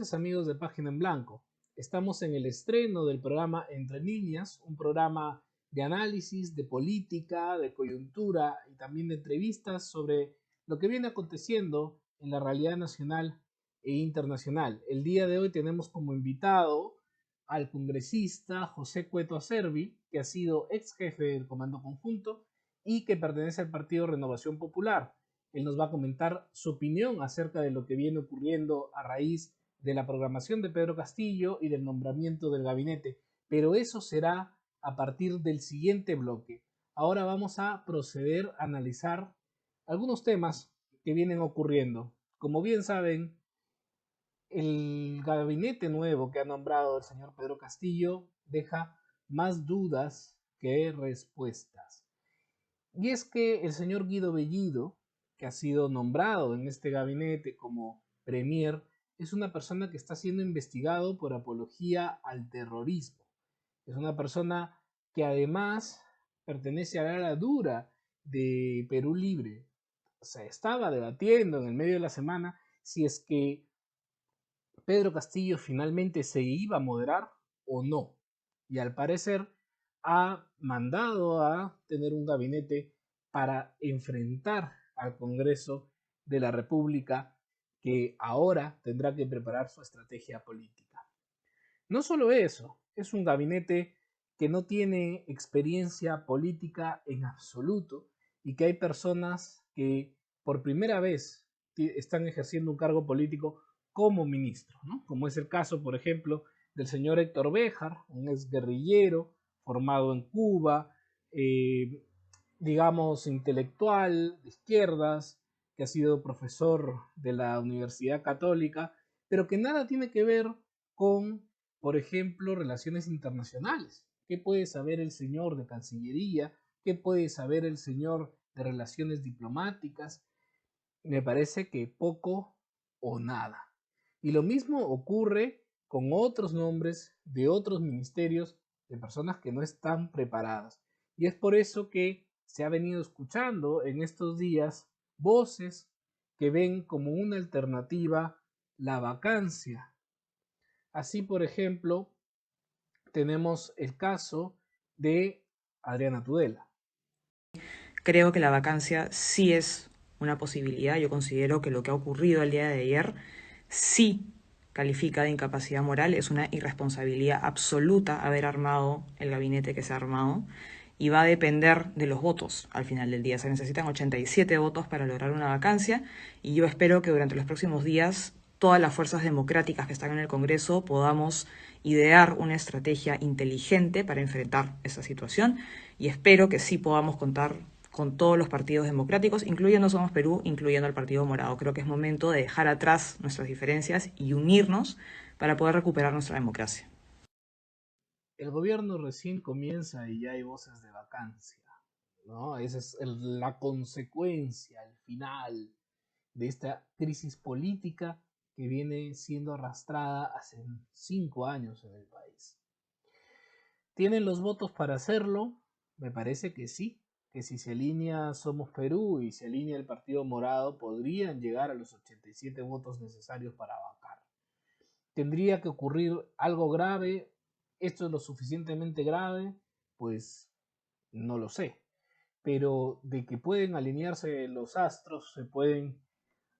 tardes, amigos de Página en Blanco. Estamos en el estreno del programa Entre Líneas, un programa de análisis, de política, de coyuntura y también de entrevistas sobre lo que viene aconteciendo en la realidad nacional e internacional. El día de hoy tenemos como invitado al congresista José Cueto Acerbi, que ha sido ex jefe del Comando Conjunto y que pertenece al Partido Renovación Popular. Él nos va a comentar su opinión acerca de lo que viene ocurriendo a raíz de la programación de Pedro Castillo y del nombramiento del gabinete, pero eso será a partir del siguiente bloque. Ahora vamos a proceder a analizar algunos temas que vienen ocurriendo. Como bien saben, el gabinete nuevo que ha nombrado el señor Pedro Castillo deja más dudas que respuestas. Y es que el señor Guido Bellido, que ha sido nombrado en este gabinete como premier, es una persona que está siendo investigado por apología al terrorismo. Es una persona que además pertenece a la ala dura de Perú Libre. Se estaba debatiendo en el medio de la semana si es que Pedro Castillo finalmente se iba a moderar o no. Y al parecer ha mandado a tener un gabinete para enfrentar al Congreso de la República, que ahora tendrá que preparar su estrategia política. No solo eso, es un gabinete que no tiene experiencia política en absoluto y que hay personas que por primera vez están ejerciendo un cargo político como ministro, ¿no? Como es el caso, por ejemplo, del señor Héctor Béjar, un exguerrillero formado en Cuba, eh, digamos, intelectual de izquierdas, que ha sido profesor de la Universidad Católica, pero que nada tiene que ver con, por ejemplo, relaciones internacionales. ¿Qué puede saber el señor de Cancillería? ¿Qué puede saber el señor de relaciones diplomáticas? Me parece que poco o nada. Y lo mismo ocurre con otros nombres de otros ministerios de personas que no están preparadas. Y es por eso que se ha venido escuchando en estos días voces que ven como una alternativa la vacancia. Así, por ejemplo, tenemos el caso de Adriana Tudela. Creo que la vacancia sí es una posibilidad. Yo considero que lo que ha ocurrido el día de ayer sí califica de incapacidad moral. Es una irresponsabilidad absoluta haber armado el gabinete que se ha armado y va a depender de los votos al final del día. Se necesitan 87 votos para lograr una vacancia y yo espero que durante los próximos días todas las fuerzas democráticas que están en el Congreso podamos idear una estrategia inteligente para enfrentar esa situación y espero que sí podamos contar con todos los partidos democráticos, incluyendo Somos Perú, incluyendo el Partido Morado. Creo que es momento de dejar atrás nuestras diferencias y unirnos para poder recuperar nuestra democracia. El gobierno recién comienza y ya hay voces de vacancia, ¿no? Esa es la consecuencia, el final de esta crisis política que viene siendo arrastrada hace 5 años en el país. ¿Tienen los votos para hacerlo? Me parece que sí, que si se alinea Somos Perú y se alinea el Partido Morado, podrían llegar a los 87 votos necesarios para vacar. ¿Tendría que ocurrir algo grave? ¿Esto es lo suficientemente grave? Pues no lo sé. Pero de que pueden alinearse los astros, se pueden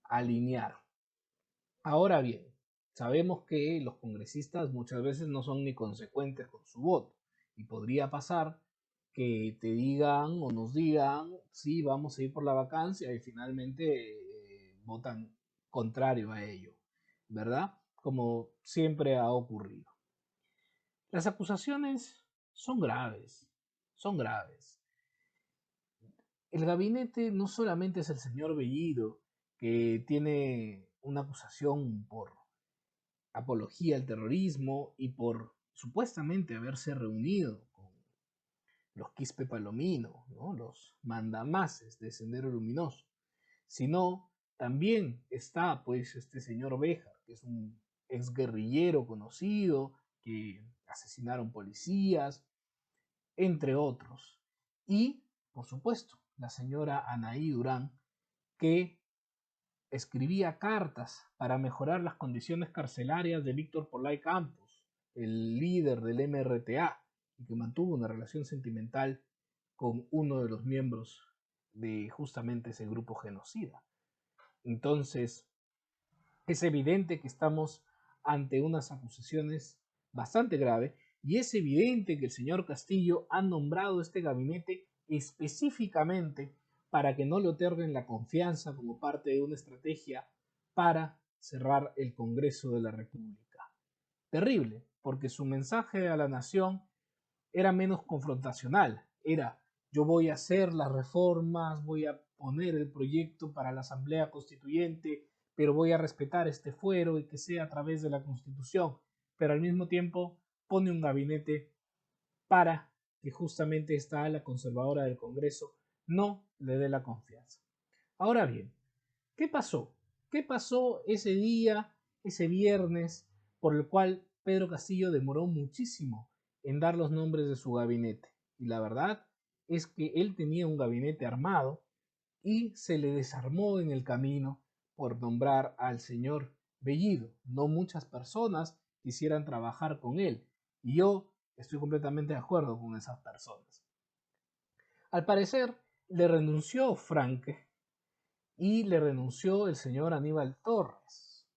alinear. Ahora bien, sabemos que los congresistas muchas veces no son ni consecuentes con su voto y podría pasar que te digan o nos digan, sí, vamos a ir por la vacancia y finalmente votan contrario a ello, ¿verdad? Como siempre ha ocurrido. Las acusaciones son graves, son graves. El gabinete no solamente es el señor Bellido, que tiene una acusación por apología al terrorismo y por supuestamente haberse reunido con los Quispe Palomino, ¿no? Los mandamases de Sendero Luminoso, sino también está pues este señor Béjar, que es un exguerrillero conocido, que asesinaron policías, entre otros. Y, por supuesto, la señora Anaí Durán, que escribía cartas para mejorar las condiciones carcelarias de Víctor Polay Campos, el líder del MRTA, y que mantuvo una relación sentimental con uno de los miembros de justamente ese grupo genocida. Entonces, es evidente que estamos ante unas acusaciones bastante graves y es evidente que el señor Castillo ha nombrado este gabinete específicamente para que no le otorguen la confianza como parte de una estrategia para cerrar el Congreso de la República. Terrible, porque su mensaje a la nación era menos confrontacional, era: yo voy a hacer las reformas, voy a poner el proyecto para la Asamblea Constituyente, pero voy a respetar este fuero y que sea a través de la Constitución, pero al mismo tiempo pone un gabinete para que justamente esta ala conservadora del Congreso no le dé la confianza. Ahora bien, ¿qué pasó? ¿Qué pasó ese día, ese viernes, por el cual Pedro Castillo demoró muchísimo en dar los nombres de su gabinete? Y la verdad es que él tenía un gabinete armado y se le desarmó en el camino por nombrar al señor Bellido. No muchas personas quisieran trabajar con él y yo estoy completamente de acuerdo con esas personas. Al parecer le renunció Franque y le renunció el señor Aníbal Torres,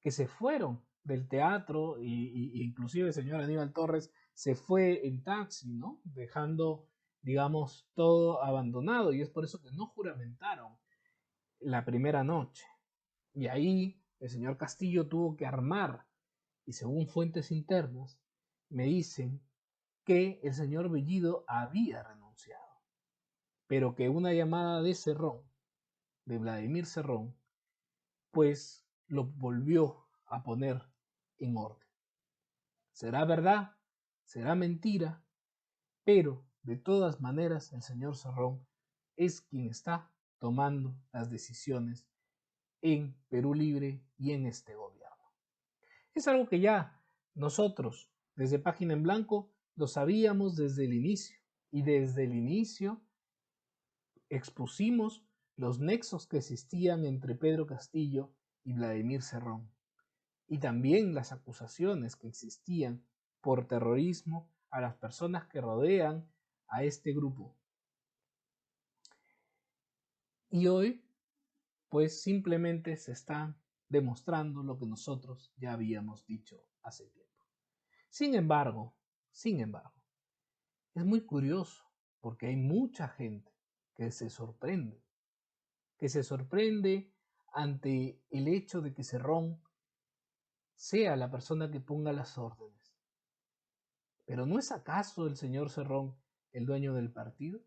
que se fueron del teatro y inclusive el señor Aníbal Torres se fue en taxi, ¿no? Dejando, digamos, todo abandonado, y es por eso que no juramentaron la primera noche. Y ahí el señor Castillo tuvo que armar, y según fuentes internas me dicen que el señor Bellido había renunciado, pero que una llamada de Cerrón, de Vladimir Cerrón, pues lo volvió a poner en orden. ¿Será verdad? ¿Será mentira? Pero de todas maneras el señor Cerrón es quien está tomando las decisiones en Perú Libre y en este gobierno. Es algo que ya nosotros desde Página en Blanco lo sabíamos desde el inicio, y desde el inicio expusimos los nexos que existían entre Pedro Castillo y Vladimir Cerrón, y también las acusaciones que existían por terrorismo a las personas que rodean a este grupo. Y hoy, pues simplemente se está demostrando lo que nosotros ya habíamos dicho hace tiempo. Sin embargo, es muy curioso porque hay mucha gente que se sorprende ante el hecho de que Cerrón sea la persona que ponga las órdenes. ¿Pero no es acaso el señor Cerrón el dueño del partido?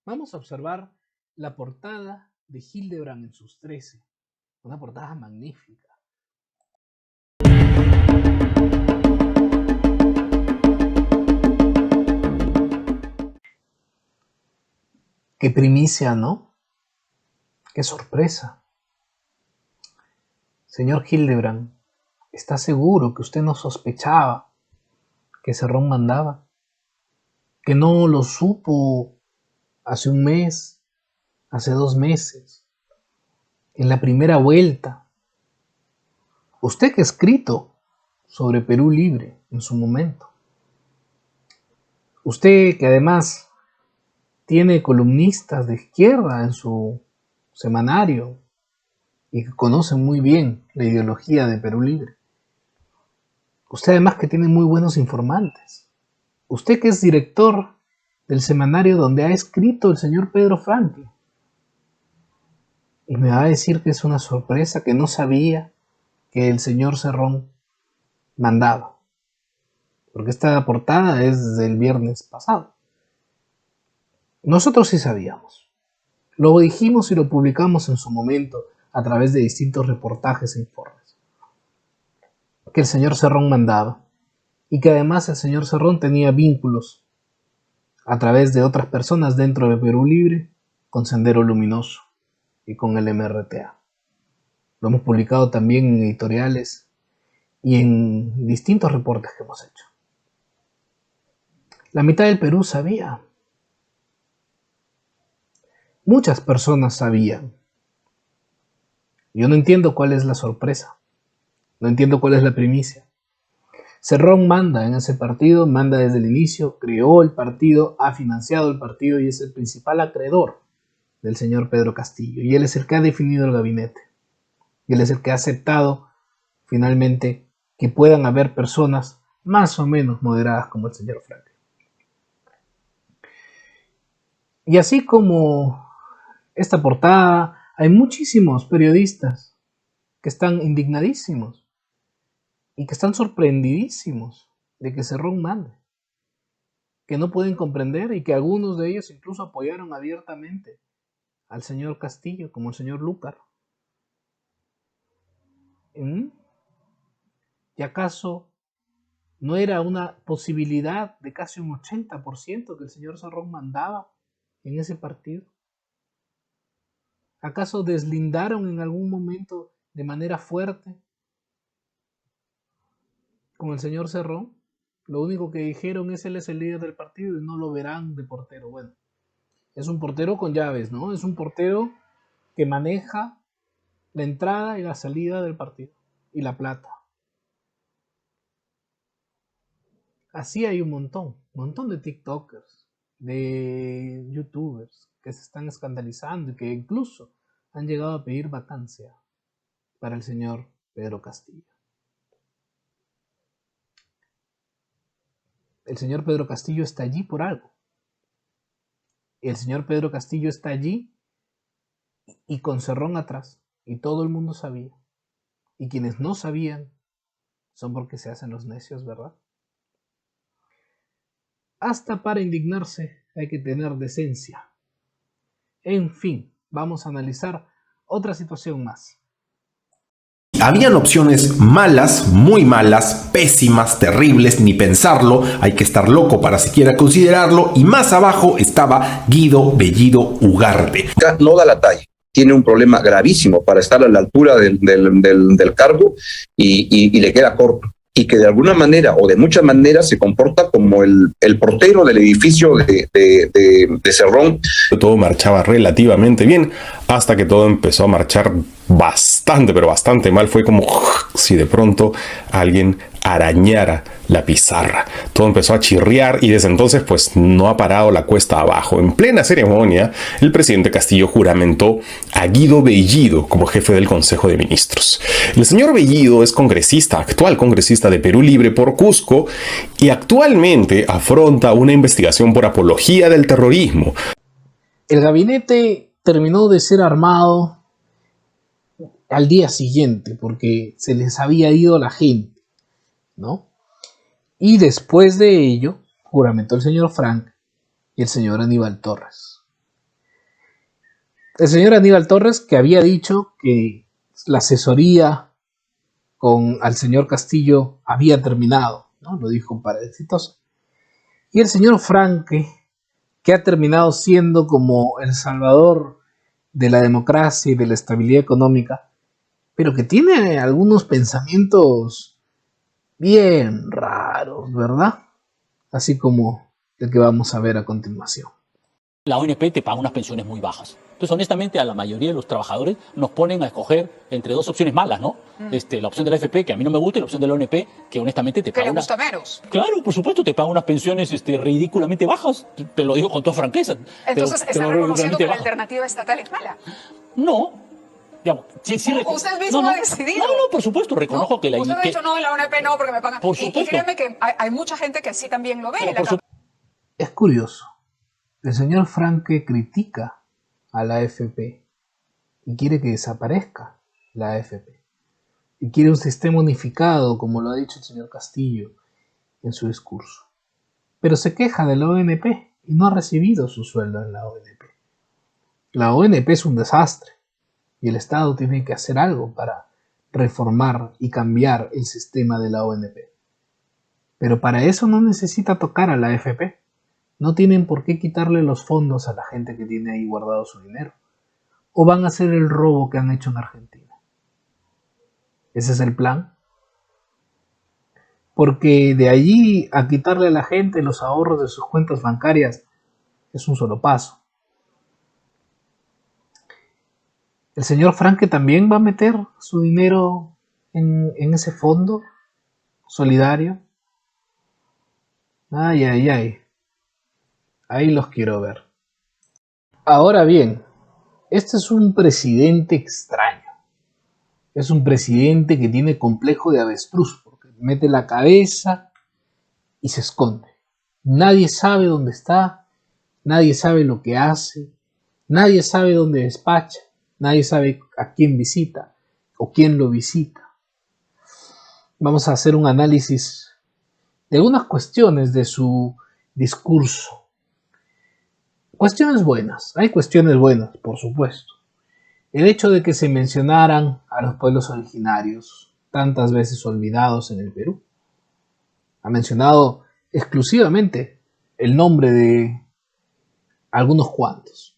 Vamos a observar la portada de Hildebrand en sus 13, una portada magnífica. Qué primicia, ¿no? Qué sorpresa. Señor Hildebrand, ¿está seguro que usted no sospechaba que Cerrón mandaba? ¿Que no lo supo hace un mes, hace 2 meses, en la primera vuelta? Usted que ha escrito sobre Perú Libre en su momento. Usted que además tiene columnistas de izquierda en su semanario y que conoce muy bien la ideología de Perú Libre. Usted además que tiene muy buenos informantes. Usted que es director del semanario donde ha escrito el señor Pedro Franque. Y me va a decir que es una sorpresa, que no sabía que el señor Cerrón mandaba. Porque esta portada es del viernes pasado. Nosotros sí sabíamos. Lo dijimos y lo publicamos en su momento a través de distintos reportajes e informes. Que el señor Cerrón mandaba. Y que además el señor Cerrón tenía vínculos a través de otras personas dentro de Perú Libre con Sendero Luminoso y con el MRTA. Lo hemos publicado también en editoriales y en distintos reportes que hemos hecho. La mitad del Perú sabía. Muchas personas sabían. Yo no entiendo cuál es la sorpresa, no entiendo cuál es la primicia. Cerrón manda en ese partido, manda desde el inicio, creó el partido, ha financiado el partido y es el principal acreedor del señor Pedro Castillo. Y él es el que ha definido el gabinete. Y él es el que ha aceptado finalmente que puedan haber personas más o menos moderadas como el señor Frank. Y así como esta portada, hay muchísimos periodistas que están indignadísimos y que están sorprendidísimos de que Cerrón mande, que no pueden comprender y que algunos de ellos incluso apoyaron abiertamente al señor Castillo, como el señor Lúcar. ¿Y acaso no era una posibilidad de casi un 80% que el señor Cerrón mandaba en ese partido? ¿Acaso deslindaron en algún momento de manera fuerte con el señor Cerrón? Lo único que dijeron es él es el líder del partido y no lo verán de portero. Bueno, es un portero con llaves, ¿no? Es un portero que maneja la entrada y la salida del partido y la plata. Así hay un montón de TikTokers, de YouTubers que se están escandalizando y que incluso han llegado a pedir vacancia para el señor Pedro Castillo. El señor Pedro Castillo está allí por algo. El señor Pedro Castillo está allí y con Cerrón atrás. Y todo el mundo sabía. Y quienes no sabían son porque se hacen los necios, ¿verdad? Hasta para indignarse hay que tener decencia. En fin, vamos a analizar otra situación más. Habían opciones malas, muy malas, pésimas, terribles, ni pensarlo, hay que estar loco para siquiera considerarlo, y más abajo estaba Guido Bellido Ugarte. No da la talla, tiene un problema gravísimo para estar a la altura del cargo y le queda corto. Y que de alguna manera o de muchas maneras se comporta como el portero del edificio de Cerrón. Todo marchaba relativamente bien hasta que todo empezó a marchar bastante, pero bastante mal. Fue como si de pronto alguien arañara la pizarra. Todo empezó a chirriar y desde entonces pues no ha parado la cuesta abajo. En plena ceremonia, el presidente Castillo juramentó a Guido Bellido como jefe del Consejo de Ministros. El señor Bellido es congresista, actual congresista de Perú Libre por Cusco, y actualmente afronta una investigación por apología del terrorismo. El gabinete terminó de ser armado al día siguiente porque se les había ido la gente, ¿no? Y después de ello, juramentó el señor Frank y el señor Aníbal Torres. El señor Aníbal Torres, que había dicho que la asesoría al señor Castillo había terminado, ¿no? Lo dijo para exitoso. Y el señor Frank, que ha terminado siendo como el salvador de la democracia y de la estabilidad económica, pero que tiene algunos pensamientos bien raros, ¿verdad? Así como el que vamos a ver a continuación. La ONP te paga unas pensiones muy bajas. Entonces, honestamente, a la mayoría de los trabajadores nos ponen a escoger entre dos opciones malas, ¿no? La opción de la AFP, que a mí no me gusta, y la opción de la ONP, que honestamente te paga. ¿Que le gusta menos? Claro, por supuesto, te paga unas pensiones ridículamente bajas. Te lo digo con toda franqueza. Entonces, ¿están reconociendo que la alternativa estatal es mala? No. Digamos, usted mismo ha decidido. No, por supuesto, reconozco que la... Usted ha dicho, no, la ONP no, porque me pagan. Por supuesto. Y créeme que hay mucha gente que sí también lo ve. Es curioso. El señor Franke critica a la AFP y quiere que desaparezca la AFP. Y quiere un sistema unificado, como lo ha dicho el señor Castillo en su discurso. Pero se queja de la ONP y no ha recibido su sueldo en la ONP. La ONP es un desastre y el Estado tiene que hacer algo para reformar y cambiar el sistema de la ONP. Pero para eso no necesita tocar a la AFP. No tienen por qué quitarle los fondos a la gente que tiene ahí guardado su dinero. O van a hacer el robo que han hecho en Argentina. Ese es el plan. Porque de allí a quitarle a la gente los ahorros de sus cuentas bancarias es un solo paso. ¿El señor Franque también va a meter su dinero en ese fondo solidario? Ay, ay, ay. Ahí los quiero ver. Ahora bien, este es un presidente extraño. Es un presidente que tiene complejo de avestruz, porque mete la cabeza y se esconde. Nadie sabe dónde está, nadie sabe lo que hace, nadie sabe dónde despacha, nadie sabe a quién visita o quién lo visita. Vamos a hacer un análisis de algunas cuestiones de su discurso. Cuestiones buenas, hay cuestiones buenas, por supuesto. El hecho de que se mencionaran a los pueblos originarios, tantas veces olvidados en el Perú. Ha mencionado exclusivamente el nombre de algunos cuantos.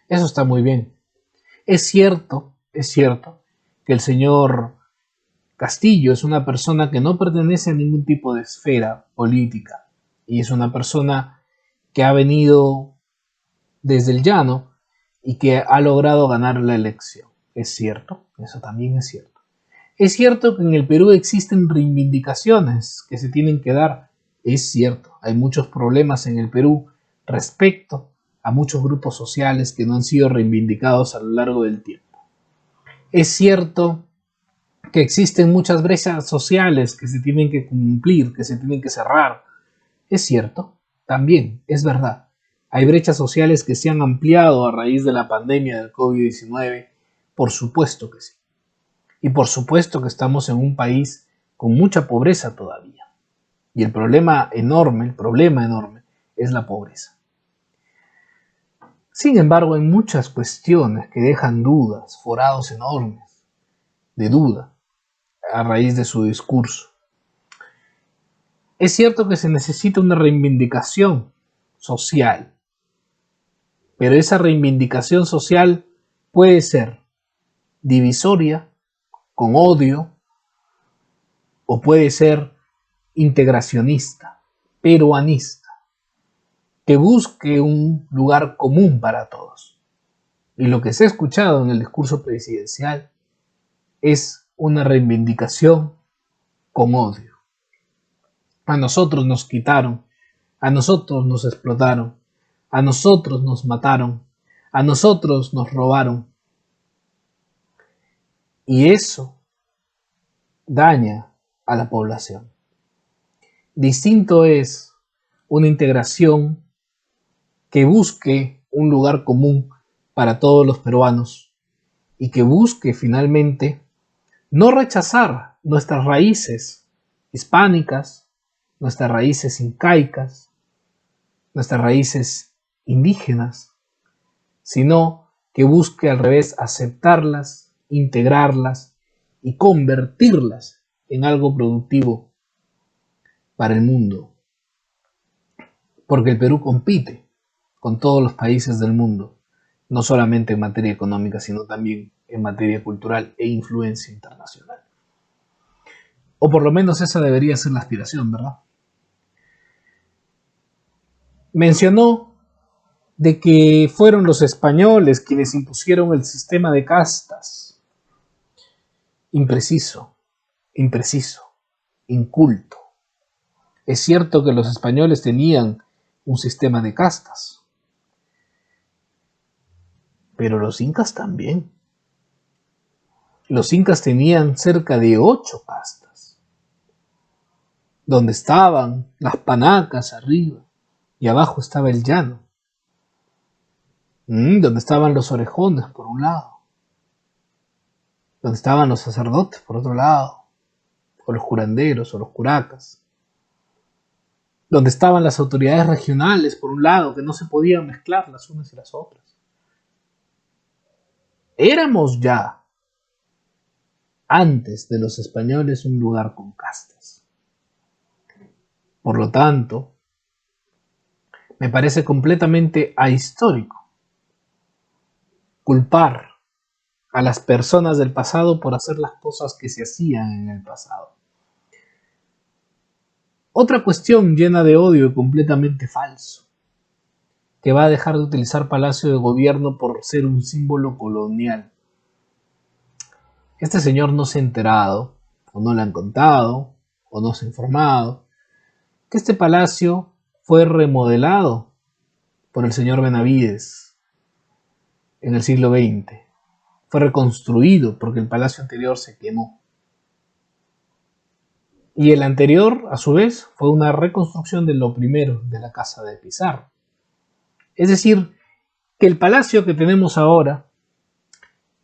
Eso está muy bien. Es cierto que el señor Castillo es una persona que no pertenece a ningún tipo de esfera política y es una persona que ha venido desde el llano y que ha logrado ganar la elección. Es cierto, eso también es cierto. Es cierto que en el Perú existen reivindicaciones que se tienen que dar. Es cierto, hay muchos problemas en el Perú respecto a muchos grupos sociales que no han sido reivindicados a lo largo del tiempo. Es cierto que existen muchas brechas sociales que se tienen que cumplir, que se tienen que cerrar. Es cierto, también, es verdad. Hay brechas sociales que se han ampliado a raíz de la pandemia del COVID-19. Por supuesto que sí. Y por supuesto que estamos en un país con mucha pobreza todavía. Y el problema enorme es la pobreza. Sin embargo, hay muchas cuestiones que dejan dudas, forados enormes de duda a raíz de su discurso. Es cierto que se necesita una reivindicación social, pero esa reivindicación social puede ser divisoria, con odio, o puede ser integracionista, peruanista, que busque un lugar común para todos. Y lo que se ha escuchado en el discurso presidencial es una reivindicación con odio. A nosotros nos quitaron, a nosotros nos explotaron, a nosotros nos mataron, a nosotros nos robaron. Y eso daña a la población. Distinto es una integración que busque un lugar común para todos los peruanos y que busque finalmente no rechazar nuestras raíces hispánicas, nuestras raíces incaicas, nuestras raíces indígenas, sino que busque al revés aceptarlas, integrarlas y convertirlas en algo productivo para el mundo. Porque el Perú compite con todos los países del mundo, no solamente en materia económica, sino también en materia cultural e influencia internacional. O por lo menos esa debería ser la aspiración, ¿verdad? Mencionó de que fueron los españoles quienes impusieron el sistema de castas. Impreciso, inculto. Es cierto que los españoles tenían un sistema de castas, pero los incas también. Los incas tenían cerca de 8 castas, donde estaban las panacas arriba y abajo estaba el llano, donde estaban los orejones por un lado, donde estaban los sacerdotes por otro lado, o los curanderos o los curacas, donde estaban las autoridades regionales por un lado, que no se podían mezclar las unas y las otras. Éramos ya, antes de los españoles, un lugar con castas. Por lo tanto, me parece completamente ahistórico culpar a las personas del pasado por hacer las cosas que se hacían en el pasado. Otra cuestión llena de odio y completamente falso que va a dejar de utilizar Palacio de Gobierno por ser un símbolo colonial. Este señor no se ha enterado, o no le han contado, o no se ha informado, que este palacio fue remodelado por el señor Benavides en el siglo XX. Fue reconstruido porque el palacio anterior se quemó. Y el anterior, a su vez, fue una reconstrucción de lo primero, de la casa de Pizarro. Es decir, que el palacio que tenemos ahora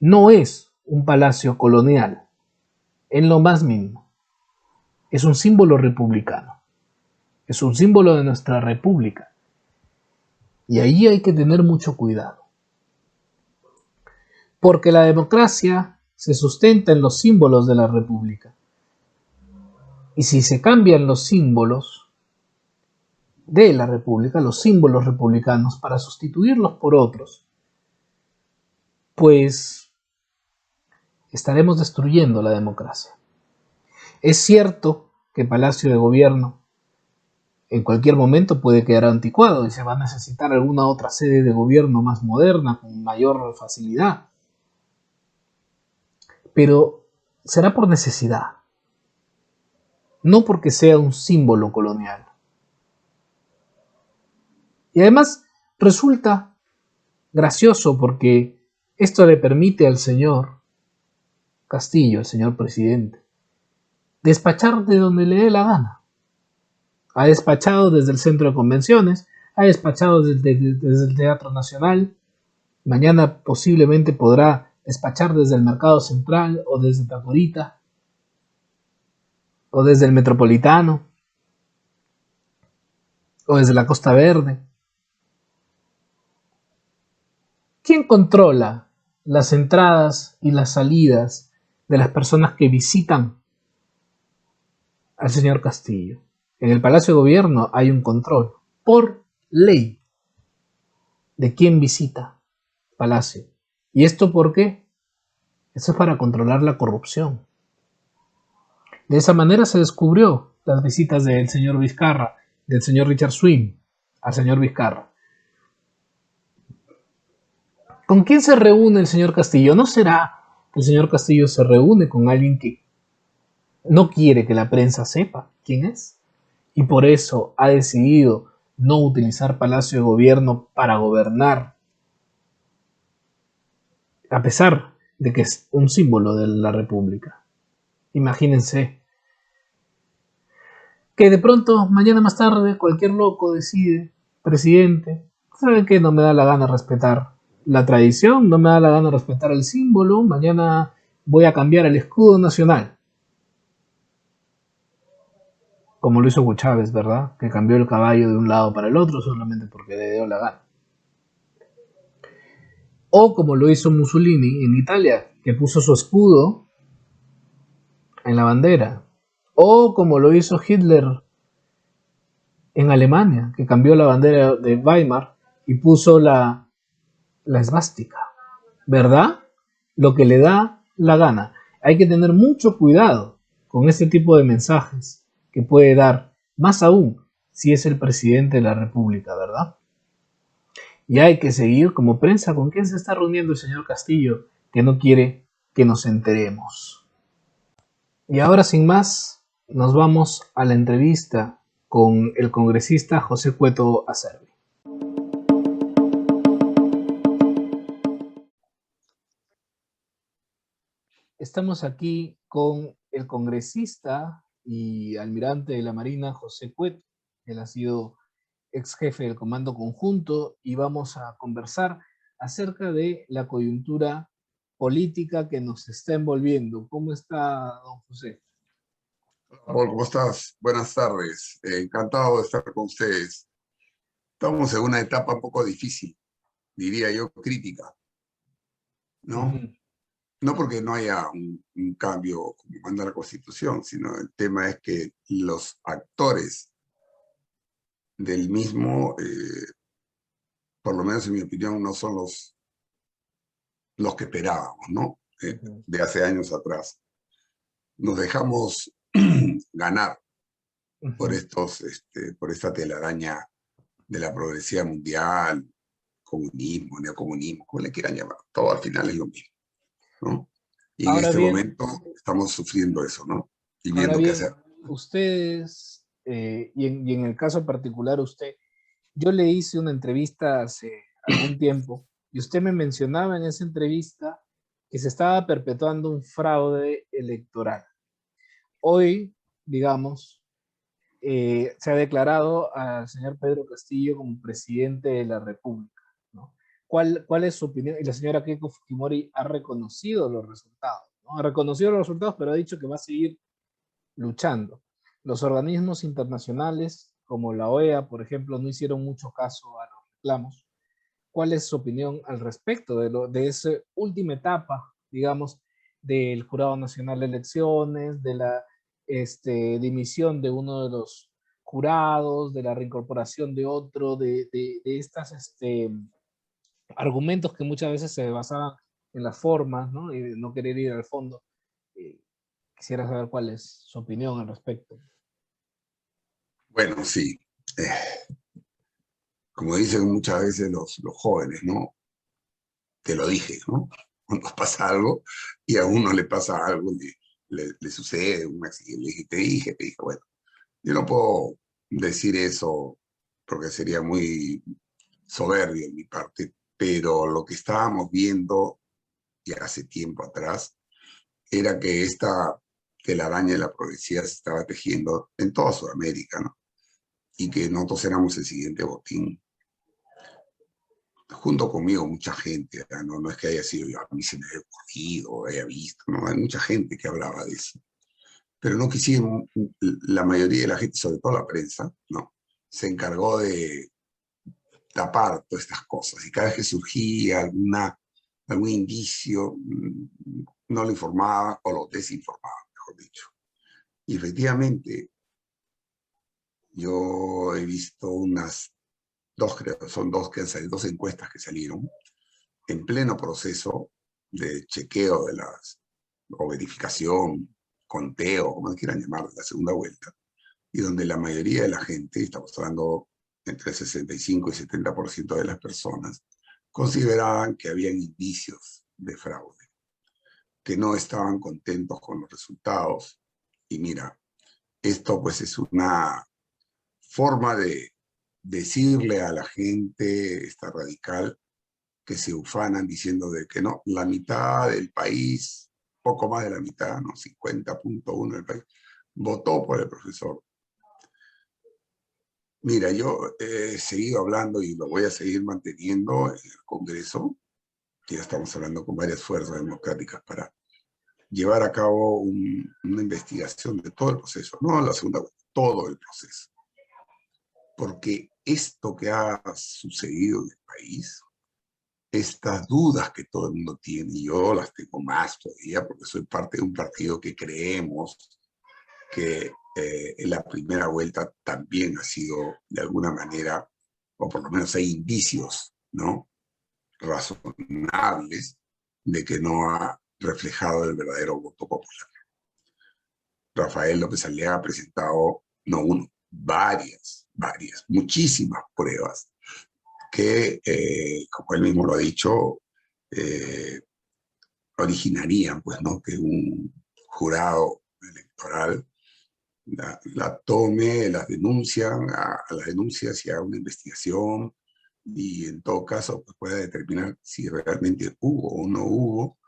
no es un palacio colonial, en lo más mínimo. Es un símbolo republicano. Es un símbolo de nuestra república. Y ahí hay que tener mucho cuidado. Porque la democracia se sustenta en los símbolos de la república. Y si se cambian los símbolos de la república, los símbolos republicanos, para sustituirlos por otros, pues estaremos destruyendo la democracia. Es cierto que Palacio de Gobierno en cualquier momento puede quedar anticuado y se va a necesitar alguna otra sede de gobierno más moderna, con mayor facilidad. Pero será por necesidad, no porque sea un símbolo colonial. Y además resulta gracioso porque esto le permite al señor Castillo, el señor presidente, despachar de donde le dé la gana. Ha despachado desde el centro de convenciones, ha despachado desde el Teatro Nacional, mañana posiblemente podrá despachar desde el Mercado Central o desde Tacorita o desde el Metropolitano o desde la Costa Verde. ¿Quién controla las entradas y las salidas de las personas que visitan al señor Castillo? En el Palacio de Gobierno hay un control, por ley, de quién visita Palacio. ¿Y esto por qué? Eso es para controlar la corrupción. De esa manera se descubrió las visitas del señor Vizcarra, del señor Richard Swing, al señor Vizcarra. ¿Con quién se reúne el señor Castillo? ¿No será que el señor Castillo se reúne con alguien que no quiere que la prensa sepa quién es? Y por eso ha decidido no utilizar Palacio de Gobierno para gobernar, a pesar de que es un símbolo de la República. Imagínense que de pronto, mañana más tarde, cualquier loco decide, presidente, ¿saben qué? No me da la gana respetar la tradición, no me da la gana respetar el símbolo, mañana voy a cambiar el escudo nacional. Como lo hizo Hugo Chávez, ¿verdad? Que cambió el caballo de un lado para el otro solamente porque le dio la gana. O como lo hizo Mussolini en Italia, que puso su escudo en la bandera. O como lo hizo Hitler en Alemania, que cambió la bandera de Weimar y puso la esvástica. ¿Verdad? Lo que le da la gana. Hay que tener mucho cuidado con este tipo de mensajes que puede dar, más aún si es el presidente de la República, ¿verdad? Y hay que seguir como prensa con quién se está reuniendo el señor Castillo, que no quiere que nos enteremos. Y ahora, sin más, nos vamos a la entrevista con el congresista José Cueto Acerbi. Estamos aquí con el congresista y almirante de la Marina José Cueto. Él ha sido ex jefe del Comando Conjunto y vamos a conversar acerca de la coyuntura política que nos está envolviendo. ¿Cómo está, don José? Paul, ¿cómo estás? Buenas tardes. Encantado de estar con ustedes. Estamos en una etapa un poco difícil, diría yo, crítica, ¿no? No porque no haya un cambio como manda la Constitución, sino el tema es que los actores del mismo, por lo menos en mi opinión, no son los que esperábamos, ¿no? De hace años atrás. Nos dejamos ganar por esta telaraña de la progresividad mundial, comunismo, neocomunismo, como le quieran llamar, todo al final es lo mismo, ¿no? Y en Ahora este bien, momento estamos sufriendo eso, ¿no? Y ahora viendo qué bien, hacer. ustedes, y en el caso particular usted, yo le hice una entrevista hace algún tiempo y usted me mencionaba en esa entrevista que se estaba perpetuando un fraude electoral. Hoy, digamos, se ha declarado al señor Pedro Castillo como presidente de la República, ¿no? ¿Cuál es su opinión? Y la señora Keiko Fujimori ha reconocido los resultados, ¿no? Ha reconocido los resultados, pero ha dicho que va a seguir luchando. Los organismos internacionales, como la OEA, por ejemplo, no hicieron mucho caso a los reclamos. ¿Cuál es su opinión al respecto de esa última etapa, digamos, del Jurado Nacional de Elecciones, de la dimisión de uno de los jurados, de la reincorporación de otro, de estas argumentos que muchas veces se basaban en las formas, ¿no? Y de no querer ir al fondo? Eh, Quisiera saber cuál es su opinión al respecto. Bueno, sí. Como dicen muchas veces los jóvenes, ¿no? Te lo dije, ¿no? Cuando pasa algo y a uno le pasa algo, le sucede un accidente, le dije, te dije, bueno, yo no puedo decir eso porque sería muy soberbio en mi parte, pero lo que estábamos viendo ya hace tiempo atrás era que esta telaraña de la progresividad se estaba tejiendo en toda Sudamérica, ¿no? Y que nosotros éramos el siguiente botín. Junto conmigo mucha gente, ¿no? No es que haya sido yo, a mí se me haya ocurrido, haya visto, ¿no? Hay mucha gente que hablaba de eso. Pero no quisieron, la mayoría de la gente, sobre todo la prensa, ¿no? Se encargó de tapar todas estas cosas. Y cada vez que surgía algún indicio, no lo informaba o lo desinformaba, mejor dicho. Y efectivamente, yo he visto son dos que han salido, dos encuestas que salieron en pleno proceso de chequeo o verificación, conteo, como quieran llamar, de la segunda vuelta, y donde la mayoría de la gente, estamos hablando entre 65 y 70% de las personas, consideraban que habían indicios de fraude, que no estaban contentos con los resultados. Y mira, esto pues es una forma de decirle a la gente, esta radical, que se ufanan diciendo de que no, la mitad del país, poco más de la mitad, ¿no? 50.1 del país, votó por el profesor. Mira, yo he seguido hablando y lo voy a seguir manteniendo en el Congreso, que ya estamos hablando con varias fuerzas democráticas para llevar a cabo una investigación de todo el proceso, no la segunda vuelta, todo el proceso. Porque esto que ha sucedido en el país, estas dudas que todo el mundo tiene, y yo las tengo más todavía porque soy parte de un partido que creemos que en la primera vuelta también ha sido de alguna manera, o por lo menos hay indicios, ¿no? Razonables de que no ha reflejado el verdadero voto popular. Rafael López Aliaga ha presentado, no uno, muchísimas pruebas que, como él mismo lo ha dicho, originarían, pues, ¿no? Que un jurado electoral la tome, las denuncian, a las denuncias y haga una investigación y en todo caso pues, pueda determinar si realmente hubo o no hubo,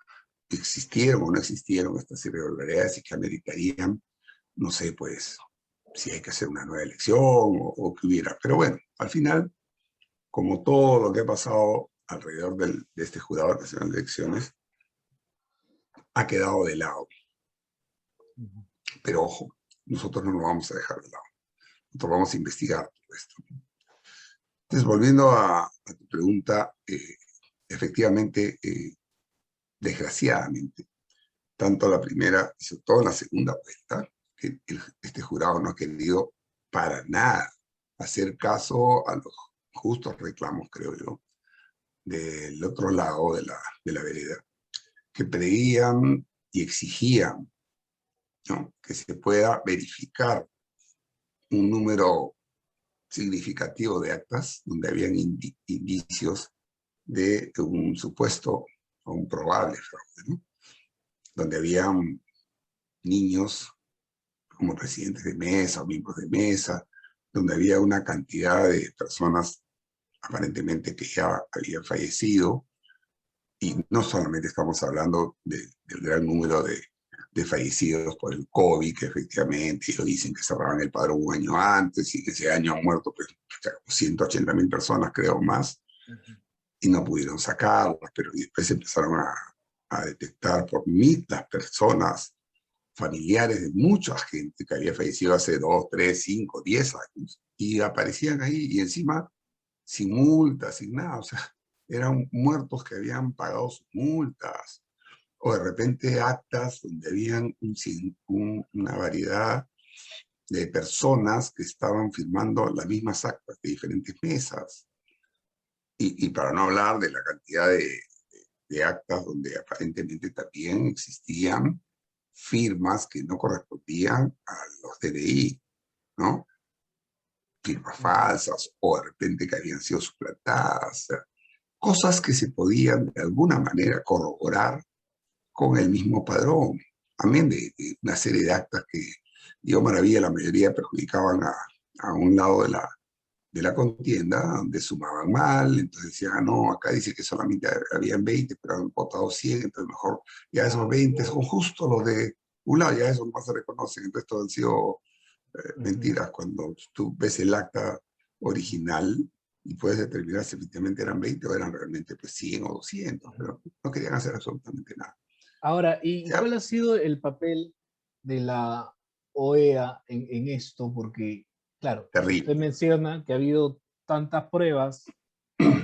existieron o no existieron estas irregularidades y que ameritarían, no sé, pues, si hay que hacer una nueva elección o que hubiera. Pero bueno, al final, como todo lo que ha pasado alrededor de este Jurado Nacional de Elecciones, ha quedado de lado. Pero ojo, nosotros no lo vamos a dejar de lado. Nosotros vamos a investigar todo esto. Entonces, volviendo a tu pregunta, efectivamente, desgraciadamente, tanto la primera y sobre todo la segunda vuelta, que este jurado no ha querido para nada hacer caso a los justos reclamos, creo yo, del otro lado de la vereda, que pedían y exigían, ¿no?, que se pueda verificar un número significativo de actas donde habían indicios de un supuesto o un probable fraude, ¿no? Donde habían niños como presidentes de mesa o miembros de mesa, donde había una cantidad de personas aparentemente que ya habían fallecido, y no solamente estamos hablando del gran número de fallecidos por el COVID, que efectivamente ellos dicen que cerraban el padrón un año antes y que ese año han muerto pues, 180.000 personas, creo, más, y no pudieron sacarlas, pero después empezaron a detectar por las personas familiares de mucha gente que había fallecido hace 2, 3, 5, 10 años, y aparecían ahí, y encima sin multas, sin nada, o sea, eran muertos que habían pagado sus multas, o de repente actas donde habían una variedad de personas que estaban firmando las mismas actas de diferentes mesas. Y para no hablar de la cantidad de actas donde aparentemente también existían firmas que no correspondían a los DNI, ¿no? Firmas falsas, o de repente que habían sido suplantadas, cosas que se podían de alguna manera corroborar con el mismo padrón, amén de una serie de actas que, digo maravilla, la mayoría perjudicaban a un lado de la contienda, donde sumaban mal, entonces decían, ah, no, acá dice que solamente habían 20, pero han votado 100, entonces mejor ya esos 20 son justo los de un lado, ya esos más se reconocen, entonces todo han sido mentiras. Cuando tú ves el acta original y puedes determinar si efectivamente eran 20 o eran realmente pues 100 o 200, pero no querían hacer absolutamente nada. Ahora, ¿y Ya, cuál ha sido el papel de la OEA en esto? Porque, claro, usted terrible. menciona que ha habido tantas pruebas,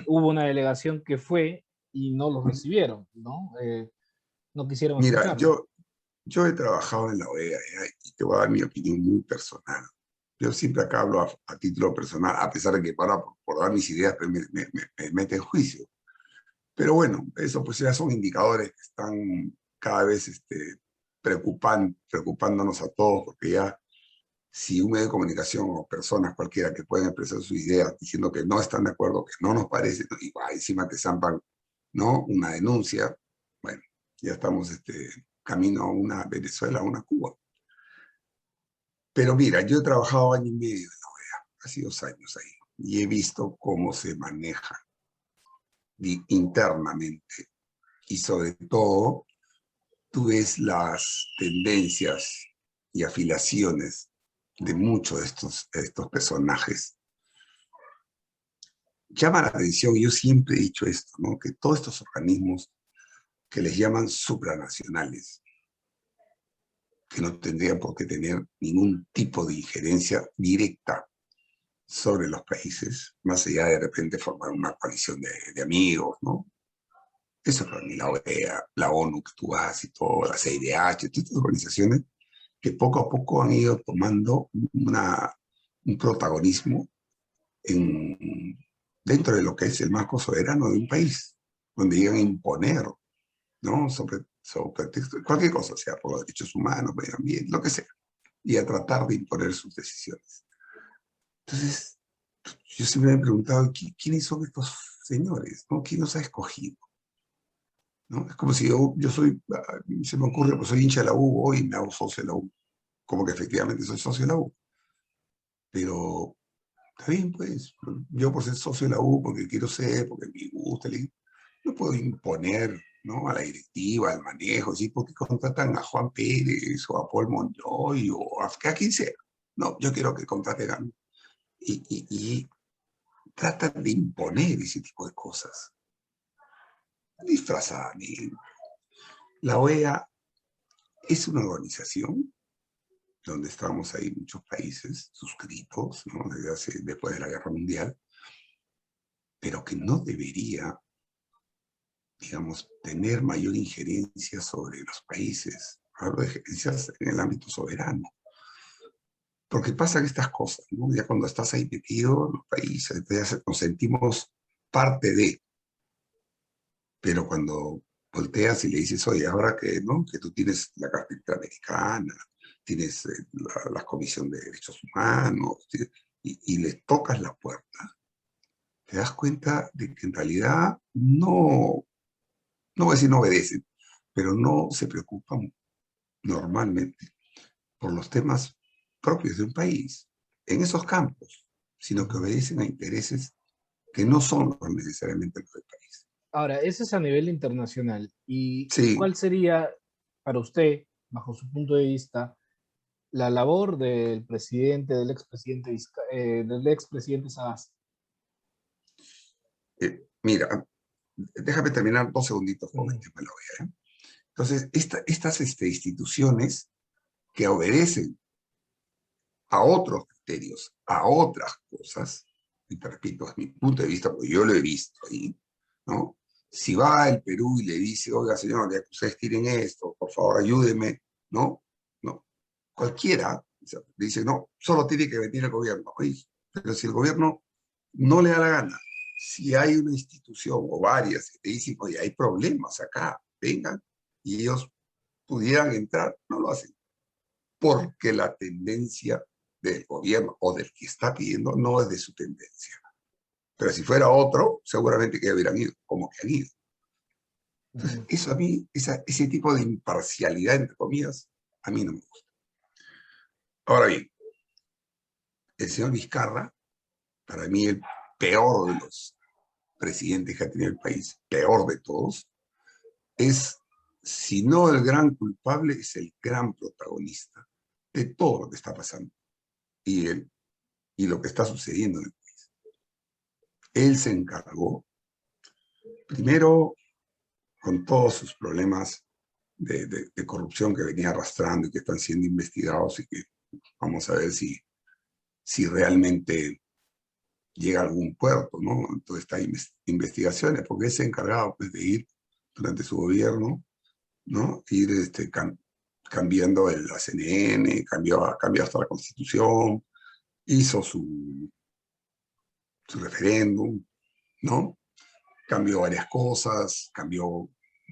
hubo una delegación que fue y no los recibieron, ¿no? No quisieron Mira, escucharlo. yo he trabajado en la OEA y te voy a dar mi opinión muy personal. Yo siempre acá hablo a título personal, a pesar de que por dar mis ideas pues, me mete en juicio. Pero bueno, eso pues ya son indicadores que están cada vez preocupándonos a todos, porque ya si un medio de comunicación o personas cualquiera que pueden expresar sus ideas diciendo que no están de acuerdo, que no nos parece, y encima te zampan, ¿no?, una denuncia, bueno, ya estamos camino a una Venezuela, a una Cuba. Pero mira, yo he trabajado año y medio en la OEA, casi 2 años ahí, y he visto cómo se maneja internamente, y sobre todo tú ves las tendencias y afiliaciones de muchos de estos personajes. Llama la atención, y yo siempre he dicho esto, ¿no?, que todos estos organismos que les llaman supranacionales, que no tendrían por qué tener ningún tipo de injerencia directa sobre los países, más allá de repente formar una coalición de amigos, ¿no? Eso para mí, la OEA, la ONU que tú vas y todo, la CIDH, todas estas organizaciones que poco a poco han ido tomando un protagonismo dentro de lo que es el marco soberano de un país, donde llegan a imponer, ¿no?, sobre pretexto, cualquier cosa, sea por los derechos humanos, medio ambiente, lo que sea, y a tratar de imponer sus decisiones. Entonces, yo siempre me he preguntado, ¿quiénes son estos señores? ¿No? ¿Quién los ha escogido? ¿No? Es como si yo soy, se me ocurre, pues soy hincha de la U hoy y me hago socio de la U. Como que efectivamente soy socio de la U. Pero está bien, pues, yo por ser socio de la U, porque quiero ser, porque me gusta, no puedo imponer, ¿no?, a la directiva, al manejo, decir, ¿por qué contratan a Juan Pérez o a Paul Monroy o a quien sea? No, yo quiero que contraten a mí. Y tratan de imponer ese tipo de cosas. Disfrazadamente. La OEA es una organización donde estamos ahí muchos países suscritos, ¿no?, después de la Guerra Mundial, pero que no debería, digamos, tener mayor injerencia sobre los países. Hablo de injerencias en el ámbito soberano. Porque pasan estas cosas, ¿no? Ya cuando estás ahí metido, los países, ya nos sentimos parte de. Pero cuando volteas y le dices, oye, ahora que, ¿no?, que tú tienes la Carta Interamericana, tienes la Comisión de Derechos Humanos, y les tocas la puerta, te das cuenta de que en realidad no voy a decir no obedecen, pero no se preocupan normalmente por los temas propios de un país, en esos campos, sino que obedecen a intereses que no son necesariamente los del país. Ahora, eso es a nivel internacional. ¿Y Sí, cuál sería para usted, bajo su punto de vista, la labor del presidente, del expresidente Sagasti? mira, déjame terminar 2 segunditos con el Ujú. tema de la OEA. Entonces, estas instituciones que obedecen a otros criterios, a otras cosas, y te repito, es mi punto de vista, porque yo lo he visto ahí, ¿no? Si va el Perú y le dice, oiga, señor, ya que ustedes tienen esto, por favor, ayúdeme, ¿no? No. Cualquiera, o sea, dice, no, solo tiene que venir el gobierno. Oye, pero si el gobierno no le da la gana, si hay una institución o varias que te dicen, oye, hay problemas acá, vengan, y ellos pudieran entrar, no lo hacen, porque la tendencia del gobierno o del que está pidiendo no es de su tendencia. Pero si fuera otro, seguramente que hubieran ido, como que han ido. Entonces, Ujú. eso a mí, ese tipo de imparcialidad, entre comillas, a mí no me gusta. Ahora bien, el señor Vizcarra, para mí el peor de los presidentes que ha tenido el país, peor de todos, es, si no el gran culpable, es el gran protagonista de todo lo que está pasando y lo que está sucediendo en el país. Él se encargó, primero, con todos sus problemas de corrupción que venía arrastrando y que están siendo investigados y que vamos a ver si realmente llega a algún puerto, ¿no? En todas estas investigaciones, porque él se encargaba pues, de ir durante su gobierno, ¿no? Ir cambiando la CNN, cambió hasta la Constitución, hizo su referéndum, ¿no? Cambió varias cosas,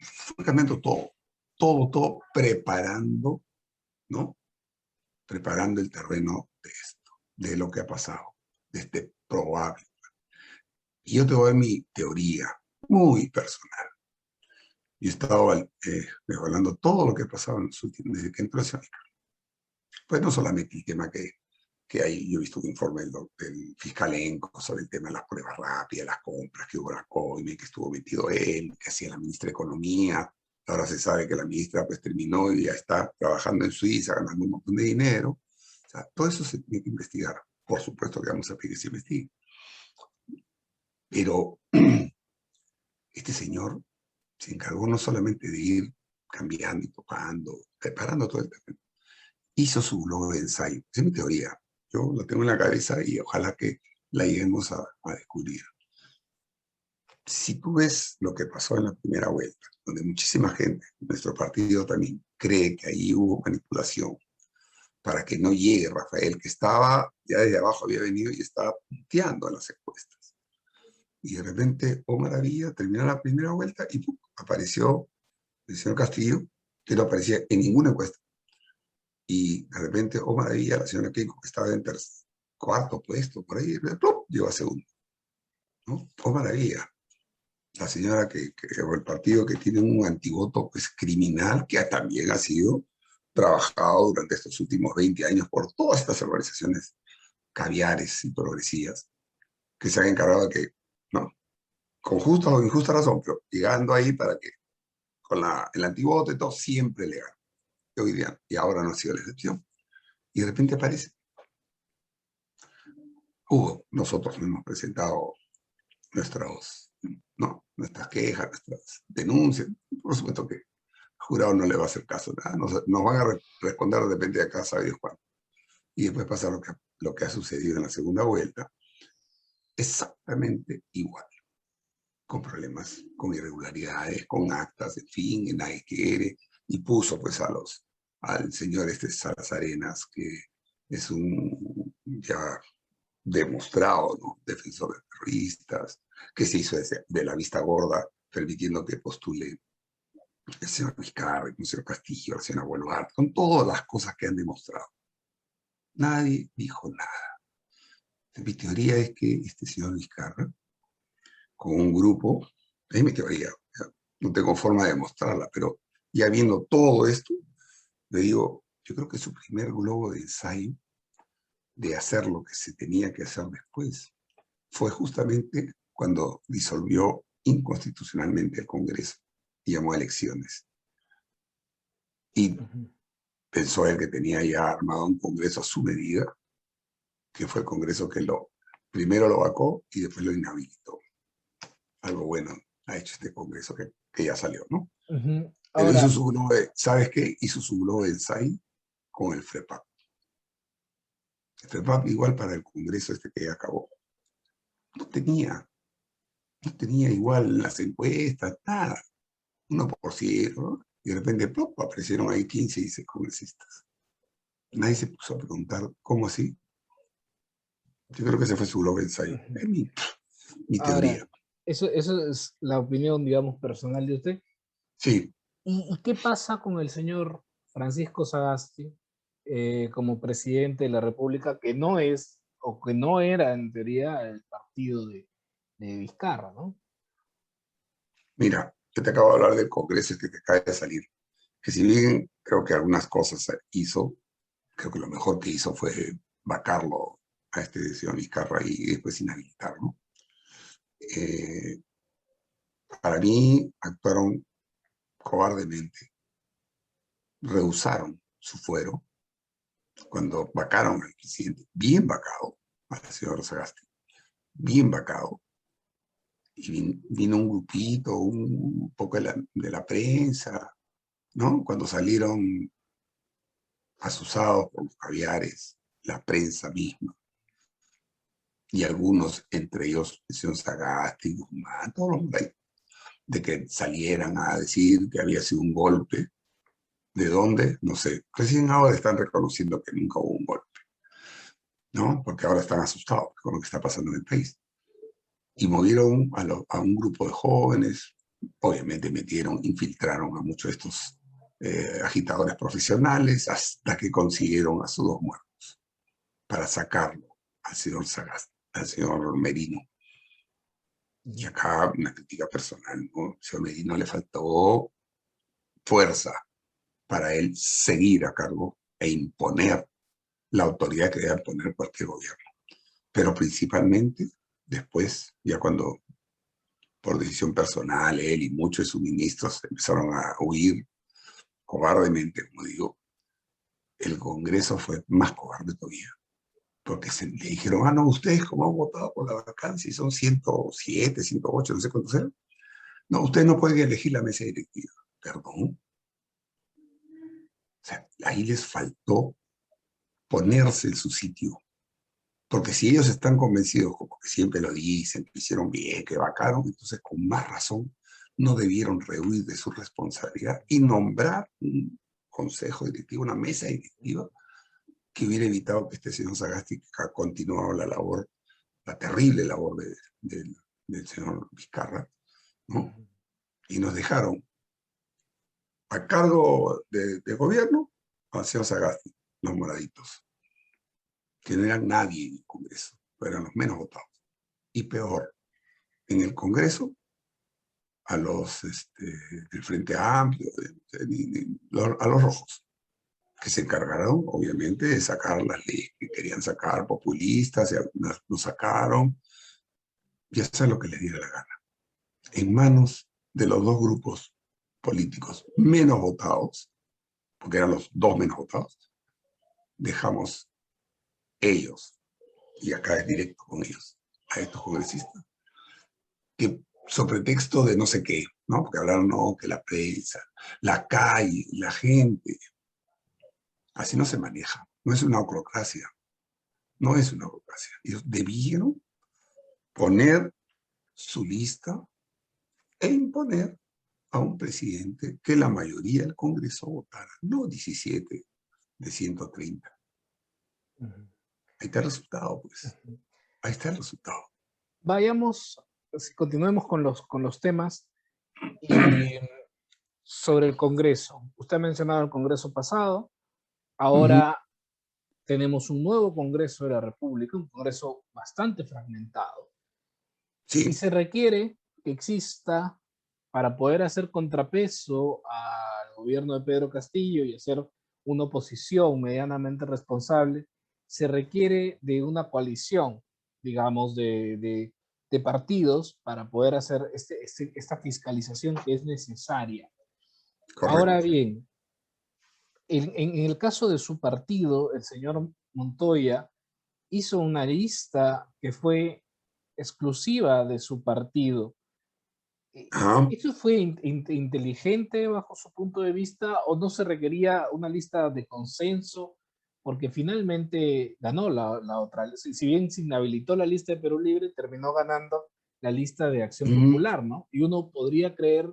fue cambiando todo, preparando, ¿no? Preparando el terreno de esto, de lo que ha pasado, de este probable. Y yo te voy a dar mi teoría muy personal. Yo he estado hablando todo lo que ha pasado en los últimos, desde que entró ese año. Pues no solamente el tema que hay, yo he visto un informe del fiscal Enco sobre el tema de las pruebas rápidas, las compras, que hubo la COIME, que estuvo metido él, que hacía la ministra de Economía. Ahora se sabe que la ministra pues terminó y ya está trabajando en Suiza, ganando un montón de dinero. O sea, todo eso se tiene que investigar. Por supuesto que vamos a pedir que se investigue. Pero este señor se encargó no solamente de ir cambiando y tocando, preparando todo el terreno, hizo su globo de ensayo. Esa es mi teoría. Yo la tengo en la cabeza y ojalá que la lleguemos a descubrir. Si tú ves lo que pasó en la primera vuelta, donde muchísima gente, nuestro partido también, cree que ahí hubo manipulación para que no llegue Rafael, que estaba, ya desde abajo había venido y estaba punteando en las encuestas. Y de repente, oh maravilla, terminó la primera vuelta y ¡pum!, apareció el señor Castillo, que no aparecía en ninguna encuesta. Y de repente, oh maravilla, la señora Keiko, que estaba en cuarto puesto, por ahí, ¡plum!, llegó a segundo. ¿No? Oh maravilla. La señora o el partido que tiene un antivoto pues, criminal, que también ha sido trabajado durante estos últimos 20 años por todas estas organizaciones caviares y progresivas, que se han encargado de que, no, con justa o injusta razón, pero llegando ahí para que con el antivoto y todo siempre le ganan. Hoy día, y ahora no ha sido la excepción. Y de repente aparece. Nosotros hemos presentado nuestras quejas, nuestras denuncias. Por supuesto que al jurado no le va a hacer caso. Nada. Nos van a responder de repente a casa de Dios cuándo. Y después pasa lo que ha sucedido en la segunda vuelta, exactamente igual, con problemas, con irregularidades, con actas, en fin, y nadie quiere, y puso pues al señor Salas Arenas, que es un ya demostrado, ¿no?, defensor de terroristas, que se hizo de la vista gorda, permitiendo que postule el señor Vizcarra, el señor Castillo, la señora Boluarte, con todas las cosas que han demostrado. Nadie dijo nada. Mi teoría es que este señor Vizcarra, con un grupo, es mi teoría, no tengo forma de demostrarla, pero ya viendo todo esto, le digo, yo creo que su primer globo de ensayo de hacer lo que se tenía que hacer después fue justamente cuando disolvió inconstitucionalmente el Congreso y llamó a elecciones. Y pensó él que tenía ya armado un Congreso a su medida, que fue el Congreso que primero lo vacó y después lo inhabilitó. Algo bueno ha hecho este Congreso que ya salió, ¿no? Pero Ahora, hizo su globo ¿sabes qué? Hizo su globo de ensayo con el FREPAP. El FREPAP igual para el Congreso que ya acabó. No tenía igual las encuestas, nada. 1%, ¿no? Y de repente, ¡plop!, aparecieron ahí 15 y 16 congresistas. Nadie se puso a preguntar, ¿cómo así? Yo creo que ese fue su globo de ensayo. Es mi teoría. ahora, eso es la opinión, digamos, personal de usted. Sí, ¿Y qué pasa con el señor Francisco Sagasti como presidente de la República, que no es, o que no era en teoría el partido de Vizcarra, ¿no? mira, yo te acabo de hablar del Congreso que acaba de salir. Que si bien creo que algunas cosas hizo, creo que lo mejor que hizo fue vacarlo a este señor Vizcarra y después inhabilitarlo. Para mí actuaron cobardemente, rehusaron su fuero cuando vacaron al presidente, bien vacado, al señor Sagasti, bien vacado. Y vino un grupito, un poco de la prensa, ¿no? Cuando salieron asusados por los caviares, la prensa misma, y algunos, entre ellos el señor Sagasti, Guzmán, todos los de que salieran a decir que había sido un golpe. ¿De dónde? No sé. Recién ahora están reconociendo que nunca hubo un golpe, ¿no? Porque ahora están asustados con lo que está pasando en el país. Y movieron a un grupo de jóvenes, obviamente infiltraron a muchos de estos agitadores profesionales hasta que consiguieron a sus dos muertos para sacarlo al señor Sagasti, al señor Merino. Y acá una crítica personal, ¿no? Al señor Merino le faltó fuerza para él seguir a cargo e imponer la autoridad que debe poner cualquier gobierno. Pero principalmente después, ya cuando por decisión personal él y muchos de sus ministros empezaron a huir cobardemente, como digo, el Congreso fue más cobarde todavía. Porque le dijeron, no, ustedes como han votado por la vacancia y son 107, 108, no sé cuántos eran. No, ustedes no pueden elegir la mesa directiva. Perdón. O sea, ahí les faltó ponerse en su sitio. Porque si ellos están convencidos, como que siempre lo dicen, que hicieron bien, que vacaron, entonces con más razón no debieron rehuir de su responsabilidad y nombrar un consejo directivo, una mesa directiva que hubiera evitado que este señor Sagasti continuara la labor, la terrible labor del señor Vizcarra, ¿no? Y nos dejaron a cargo de gobierno al señor Sagasti, los moraditos, que no eran nadie en el Congreso, pero eran los menos votados. Y peor, en el Congreso, a los del Frente Amplio, a los rojos, que se encargaron, obviamente, de sacar las leyes que querían sacar, populistas, y algunas lo sacaron, y hacer lo que les diera la gana. En manos de los dos grupos políticos menos votados, porque eran los dos menos votados, dejamos ellos, y acá es directo con ellos, a estos congresistas, que sobre pretexto de no sé qué, ¿no? Porque hablaron, no, que la prensa, la calle, la gente. Así no se maneja. No es una autocracia. No es una autocracia. Ellos debieron poner su lista e imponer a un presidente que la mayoría del Congreso votara, no 17 de 130. Ahí está el resultado, pues. Ahí está el resultado. Vayamos, continuemos con los temas y sobre el Congreso. Usted ha mencionado el Congreso pasado, ahora tenemos un nuevo Congreso de la República, un Congreso bastante fragmentado, y Sí, se requiere que exista, para poder hacer contrapeso al gobierno de Pedro Castillo y hacer una oposición medianamente responsable, se requiere de una coalición, digamos, de partidos para poder hacer esta fiscalización que es necesaria. Ahora correcto. bien, en el caso de su partido, el señor Montoya hizo una lista que fue exclusiva de su partido. Ajá. ¿Eso fue inteligente bajo su punto de vista o no se requería una lista de consenso? Porque finalmente ganó la otra. Si bien se inhabilitó la lista de Perú Libre, terminó ganando la lista de Acción Mm, Popular, ¿no? Y uno podría creer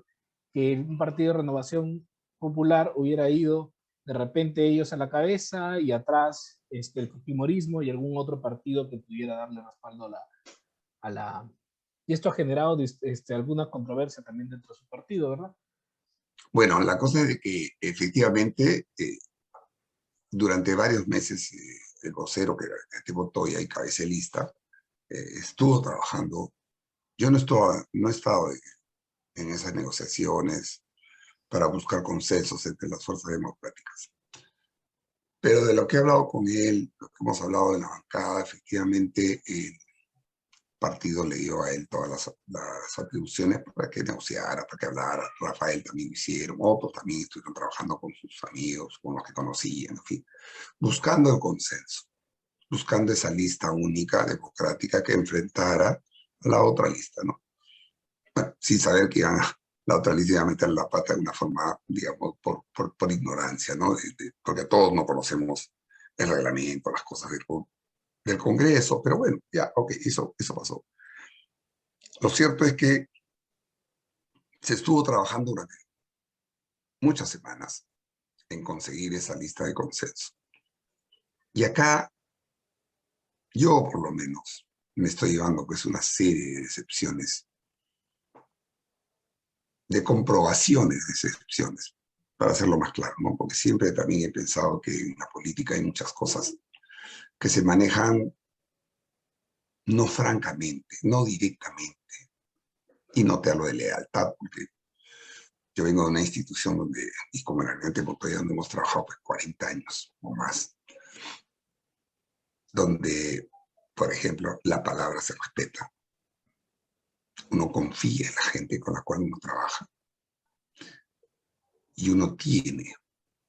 que un partido de Renovación Popular hubiera ido de repente ellos a la cabeza y atrás el fujimorismo y algún otro partido que pudiera darle respaldo a la... Y esto ha generado alguna controversia también dentro de su partido, ¿verdad? Bueno, la cosa es de que efectivamente durante varios meses el vocero, que era este Montoya y cabecilista, estuvo trabajando. Yo no he estado en esas negociaciones para buscar consensos entre las fuerzas democráticas. Pero de lo que he hablado con él, lo que hemos hablado en la bancada, efectivamente el partido le dio a él todas las atribuciones para que negociara, para que hablara. Rafael también lo hicieron, otros también estuvieron trabajando con sus amigos, con los que conocían, en fin, buscando el consenso, buscando esa lista única, democrática, que enfrentara a la otra lista, ¿no? Bueno, sin saber que la otra lista iba a meter la pata de una forma, digamos, por ignorancia, ¿no? Porque todos no conocemos el reglamento, las cosas del Congreso, pero bueno, ya, ok, eso pasó. Lo cierto es que se estuvo trabajando durante muchas semanas en conseguir esa lista de consenso. Y acá, yo por lo menos, me estoy llevando pues una serie de decepciones, de comprobaciones de excepciones, para hacerlo más claro, ¿no? Porque siempre también he pensado que en la política hay muchas cosas que se manejan no francamente, no directamente, y no te hablo de lealtad, porque yo vengo de una institución donde, y como en el Gabinete Montoya, donde hemos trabajado pues 40 años o más, donde, por ejemplo, la palabra se respeta, uno confía en la gente con la cual uno trabaja, y uno tiene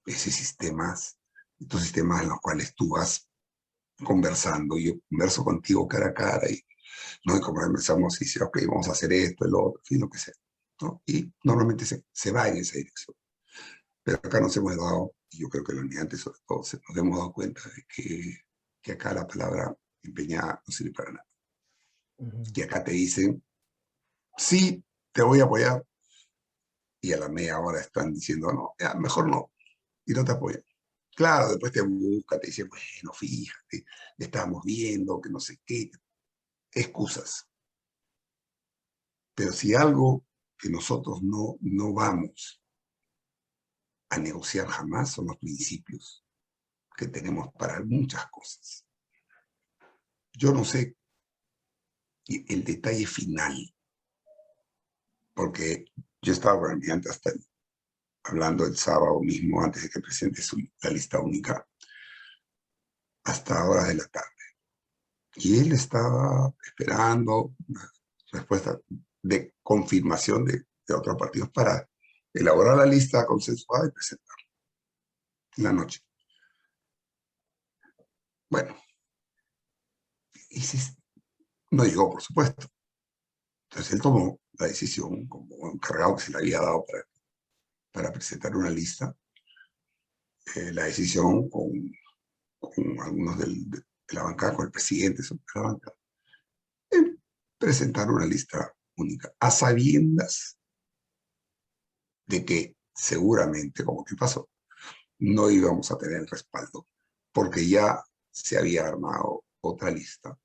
esos sistemas, estos sistemas en los cuales tú vas conversando, y yo converso contigo cara a cara, y no es como empezamos y dice, ok, vamos a hacer esto, el otro, y lo que sea, ¿no? Y normalmente se va en esa dirección. Pero acá nos hemos dado, y yo creo que los niñantes sobre todo, nos hemos dado cuenta de que acá la palabra empeñada no sirve para nada. Y acá te dicen, sí, te voy a apoyar, y a la media hora están diciendo, no, ya, mejor no, y no te apoyan. Claro, después te busca, te dice, bueno, fíjate, le estábamos viendo, que no sé qué, excusas. Pero si algo que nosotros no vamos a negociar jamás son los principios que tenemos para muchas cosas. Yo no sé el detalle final, porque yo estaba con el presidente hablando el sábado mismo, antes de que presente la lista única, hasta horas de la tarde. Y él estaba esperando una respuesta de confirmación de otros partidos para elaborar la lista consensuada y presentarla en la noche. Bueno, y no llegó, por supuesto. Entonces él tomó la decisión como encargado que se le había dado para presentar una lista, la decisión con algunos de la bancada, con el presidente de la bancada, en presentar una lista única, a sabiendas de que seguramente, como que pasó, no íbamos a tener el respaldo, porque ya se había armado otra lista,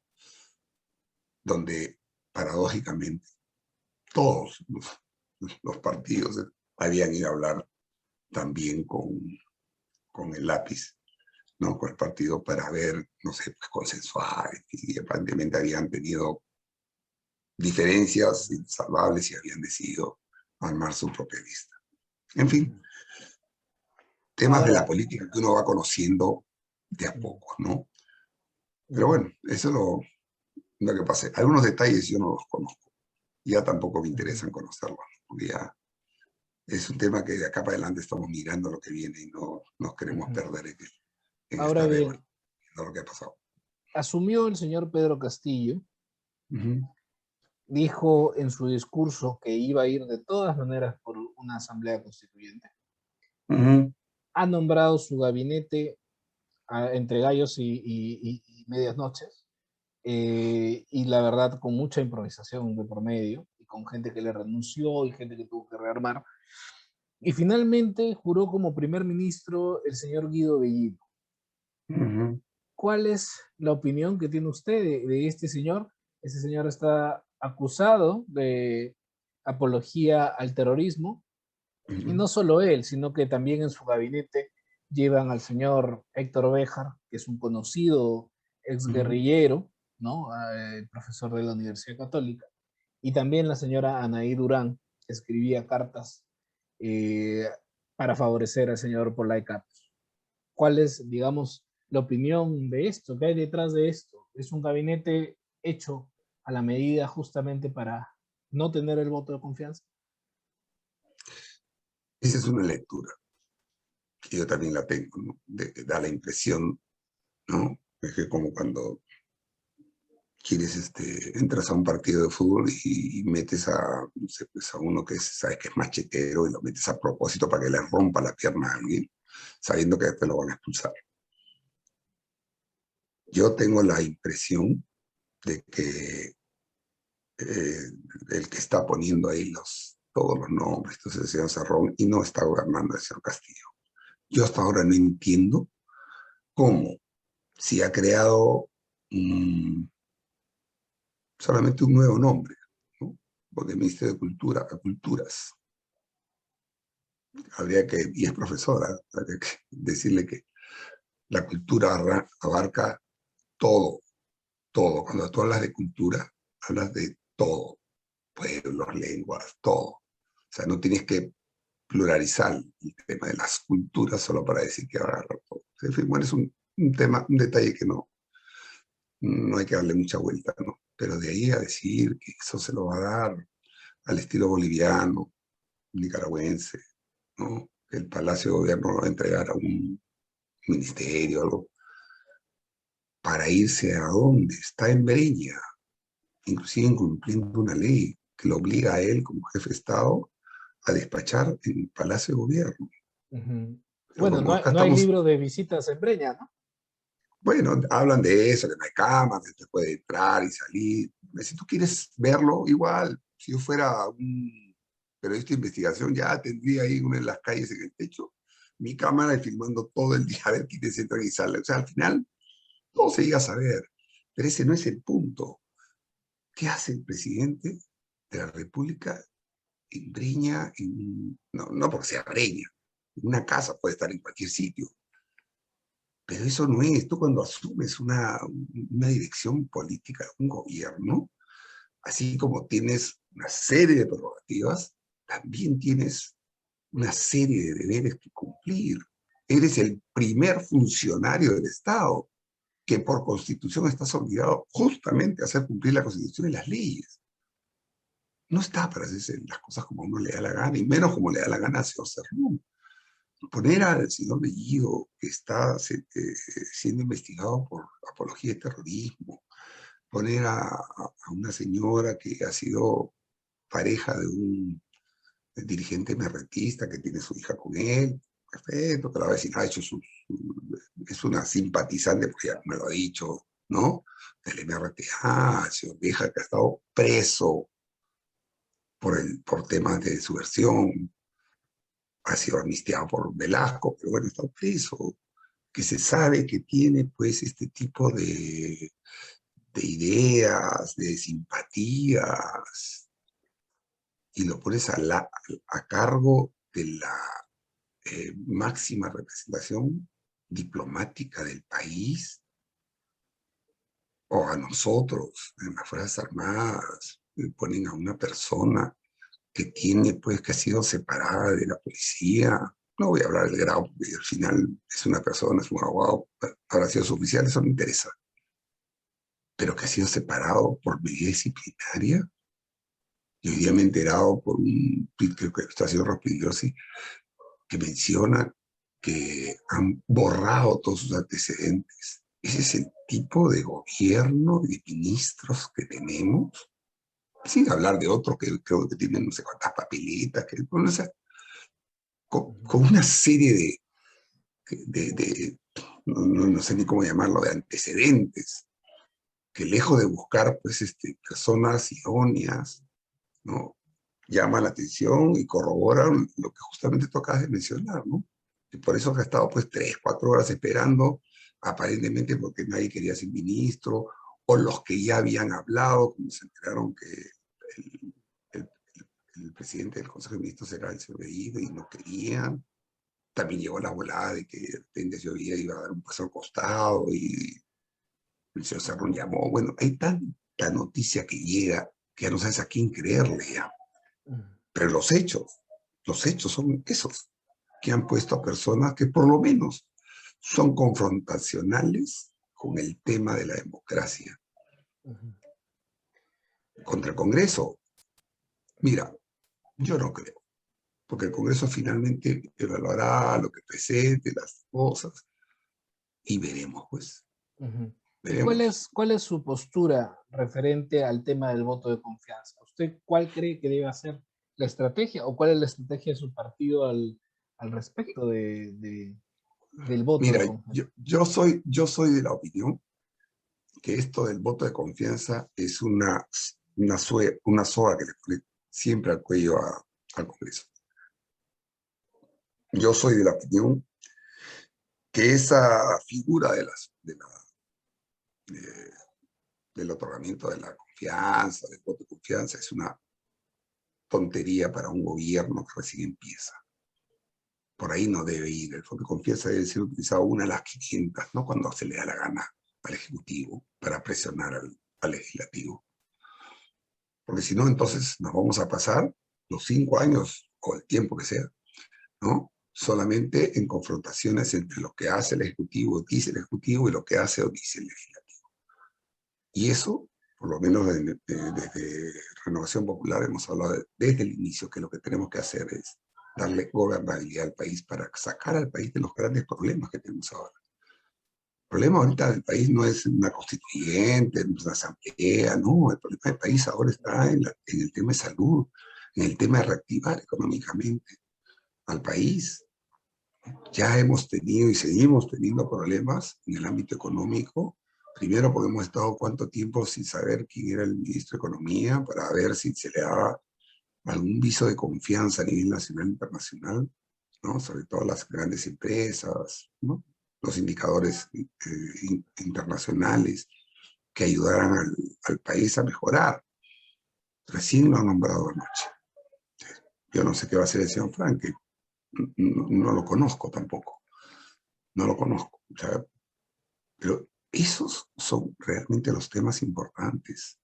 donde paradójicamente todos los partidos habían ido a hablar también con el lápiz ¿no? Con el partido para ver, no sé, pues consensuar, y aparentemente habían tenido diferencias insalvables y habían decidido armar su propia lista. En fin, temas de la Ahora, política que uno va conociendo de a poco, ¿no? Pero bueno, eso es lo que pasa. Algunos detalles yo no los conozco, ya tampoco me interesan conocerlos, porque ya es un tema que de acá para adelante estamos mirando lo que viene y no nos queremos perder en ahora estar bien, evaluando lo que ha pasado. asumió el señor Pedro Castillo, Ujú. dijo en su discurso que iba a ir de todas maneras por una asamblea constituyente. Ujú. Ha nombrado su gabinete entre gallos y medias noches, y la verdad con mucha improvisación de por medio, y con gente que le renunció y gente que tuvo que rearmar. Y finalmente juró como primer ministro el señor Guido Bellido. Ujú. ¿Cuál es la opinión que tiene usted de este señor? Ese señor está acusado de apología al terrorismo, y Ujú. no solo él, sino que también en su gabinete llevan al señor Héctor Béjar, que es un conocido Ujú. exguerrillero, ¿no? Profesor de la Universidad Católica, y también la señora Anaí Durán, que escribía cartas eh, para favorecer al señor Polay Campos. ¿Cuál es, digamos, la opinión de esto? ¿Qué hay detrás de esto? ¿Es un gabinete hecho a la medida justamente para no tener el voto de confianza? Esa es una lectura, que yo también la tengo, ¿no? Da la impresión, ¿no? Es que como cuando quieres, entras a un partido de fútbol y metes a, no sé, pues a uno que sabes que es machetero y lo metes a propósito para que le rompa la pierna a alguien, sabiendo que después lo van a expulsar. Yo tengo la impresión de que el que está poniendo ahí todos los nombres, entonces el señor Cerrón, y no está gobernando el señor Castillo. Yo hasta ahora no entiendo cómo, si ha creado solamente un nuevo nombre, ¿no? Porque Ministerio de Cultura a Culturas. Habría que, y es profesora, habría que decirle que la cultura abarca todo, todo. Cuando tú hablas de cultura, hablas de todo, pueblos, lenguas, todo. O sea, no tienes que pluralizar el tema de las culturas solo para decir que agarra todo. En fin, bueno, es un tema, un detalle que no hay que darle mucha vuelta, ¿no? Pero de ahí a decir que eso se lo va a dar al estilo boliviano, nicaragüense, ¿no? Que el Palacio de Gobierno lo va a entregar a un ministerio, algo, para irse a donde está en Breña, inclusive incumpliendo una ley que lo obliga a él como jefe de Estado a despachar en el Palacio de Gobierno. Pero Bueno, como acá no hay estamos, libro de visitas en Breña, ¿no? bueno, hablan de eso, que no hay cámaras, que usted puede entrar y salir. Si tú quieres verlo, igual, si yo fuera un periodista de investigación, ya tendría ahí una en las calles en el techo, mi cámara y filmando todo el día a ver quiénes entran y salen. O sea, al final, todo se llega a saber, pero ese no es el punto. ¿Qué hace el presidente de la República en Breña? No porque sea Breña, en una casa puede estar en cualquier sitio. Pero eso no es, tú cuando asumes una dirección política, un gobierno, así como tienes una serie de prerrogativas, también tienes una serie de deberes que cumplir. Eres el primer funcionario del Estado que por constitución estás obligado justamente a hacer cumplir la constitución y las leyes. No está para hacerse las cosas como a uno le da la gana, y menos como le da la gana al señor Cerrón. Poner al señor Bellido, que está siendo investigado por apología de terrorismo, poner a una señora que ha sido pareja de un dirigente merretista que tiene su hija con él, perfecto, que la vecina ha hecho es una simpatizante, porque ya me lo ha dicho, ¿no? Del MRTA, señor Vieja, que ha estado preso por temas de subversión, ha sido amnistiado por Velasco, pero bueno, está preso, que se sabe que tiene pues este tipo de ideas, de simpatías, y lo pones a cargo de la máxima representación diplomática del país, o a nosotros, en las Fuerzas Armadas, ponen a una persona que tiene, pues, que ha sido separada de la policía. No voy a hablar del grado, porque al final es una persona, es un abogado, habrá sido su oficial, eso no me interesa. Pero que ha sido separado por medida disciplinaria. Y hoy día me he enterado por un tweet que está haciendo Rospigliosi, que menciona que han borrado todos sus antecedentes. Ese es el tipo de gobierno y de ministros que tenemos, sin hablar de otros que creo que tienen no sé cuántas papeletas, que, bueno, o sea, con una serie no sé ni cómo llamarlo, de antecedentes, que lejos de buscar pues, personas idóneas, ¿no? Llama la atención y corroboran lo que justamente tú acabas de mencionar, ¿no? Y por eso que ha estado pues 3, 4 horas esperando, aparentemente porque nadie quería ser ministro, o los que ya habían hablado, como se enteraron que el, el presidente del Consejo de Ministros era el señor Bellido y no querían. También llegó la volada de que de repente se iba a dar un paso al costado y el señor Cerrón llamó. Bueno, hay tanta noticia que llega que ya no sabes a quién creerle ya. Pero los hechos son esos, que han puesto a personas que por lo menos son confrontacionales con el tema de la democracia. Contra el Congreso, mira, yo no creo, porque el Congreso finalmente evaluará lo que presente, las cosas, y veremos, pues. ¿Y cuál es su postura referente al tema del voto de confianza? ¿Usted cuál cree que debe ser la estrategia o cuál es la estrategia de su partido al respecto del voto Mira, de confianza? yo soy de la opinión que esto del voto de confianza es una soga que le pone siempre al cuello al Congreso. Yo soy de la opinión que esa figura del otorgamiento de la confianza, del voto de confianza, es una tontería para un gobierno que recién empieza. Por ahí no debe ir. El voto de confianza debe ser utilizado una de las 500, no cuando se le da la gana al Ejecutivo para presionar al Legislativo. Porque si no, entonces nos vamos a pasar los 5 años o el tiempo que sea, ¿no? Solamente en confrontaciones entre lo que hace el Ejecutivo, dice el Ejecutivo, y lo que hace o dice el Legislativo. Y eso, por lo menos desde Renovación Popular, hemos hablado desde el inicio que lo que tenemos que hacer es darle gobernabilidad al país para sacar al país de los grandes problemas que tenemos ahora. El problema ahorita del país no es una constituyente, no es una asamblea, no. El problema del país ahora está en el tema de salud, en el tema de reactivar económicamente al país. Ya hemos tenido y seguimos teniendo problemas en el ámbito económico. Primero porque hemos estado cuánto tiempo sin saber quién era el ministro de Economía para ver si se le daba algún viso de confianza a nivel nacional e internacional, ¿no? Sobre todo las grandes empresas, ¿no? Los indicadores internacionales que ayudaran al país a mejorar. Recién lo han nombrado anoche. Yo no sé qué va a hacer el señor Frank, que no lo conozco tampoco. No lo conozco. O sea, pero esos son realmente los temas importantes.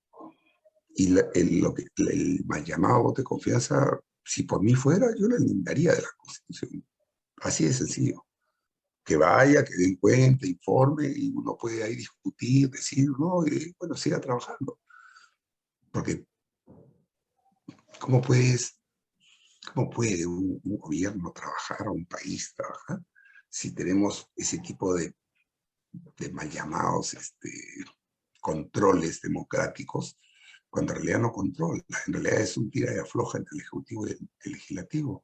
Y el mal llamado voto de confianza, si por mí fuera, yo lo eliminaría de la Constitución. Así de sencillo. Que vaya, que den cuenta, informe, y uno puede ahí discutir, decir, no, y bueno, siga trabajando. Porque, ¿cómo puede un gobierno trabajar, o un país trabajar, si tenemos ese tipo de mal llamados controles democráticos, cuando en realidad no controla, en realidad es un tira y afloja entre el Ejecutivo y el Legislativo?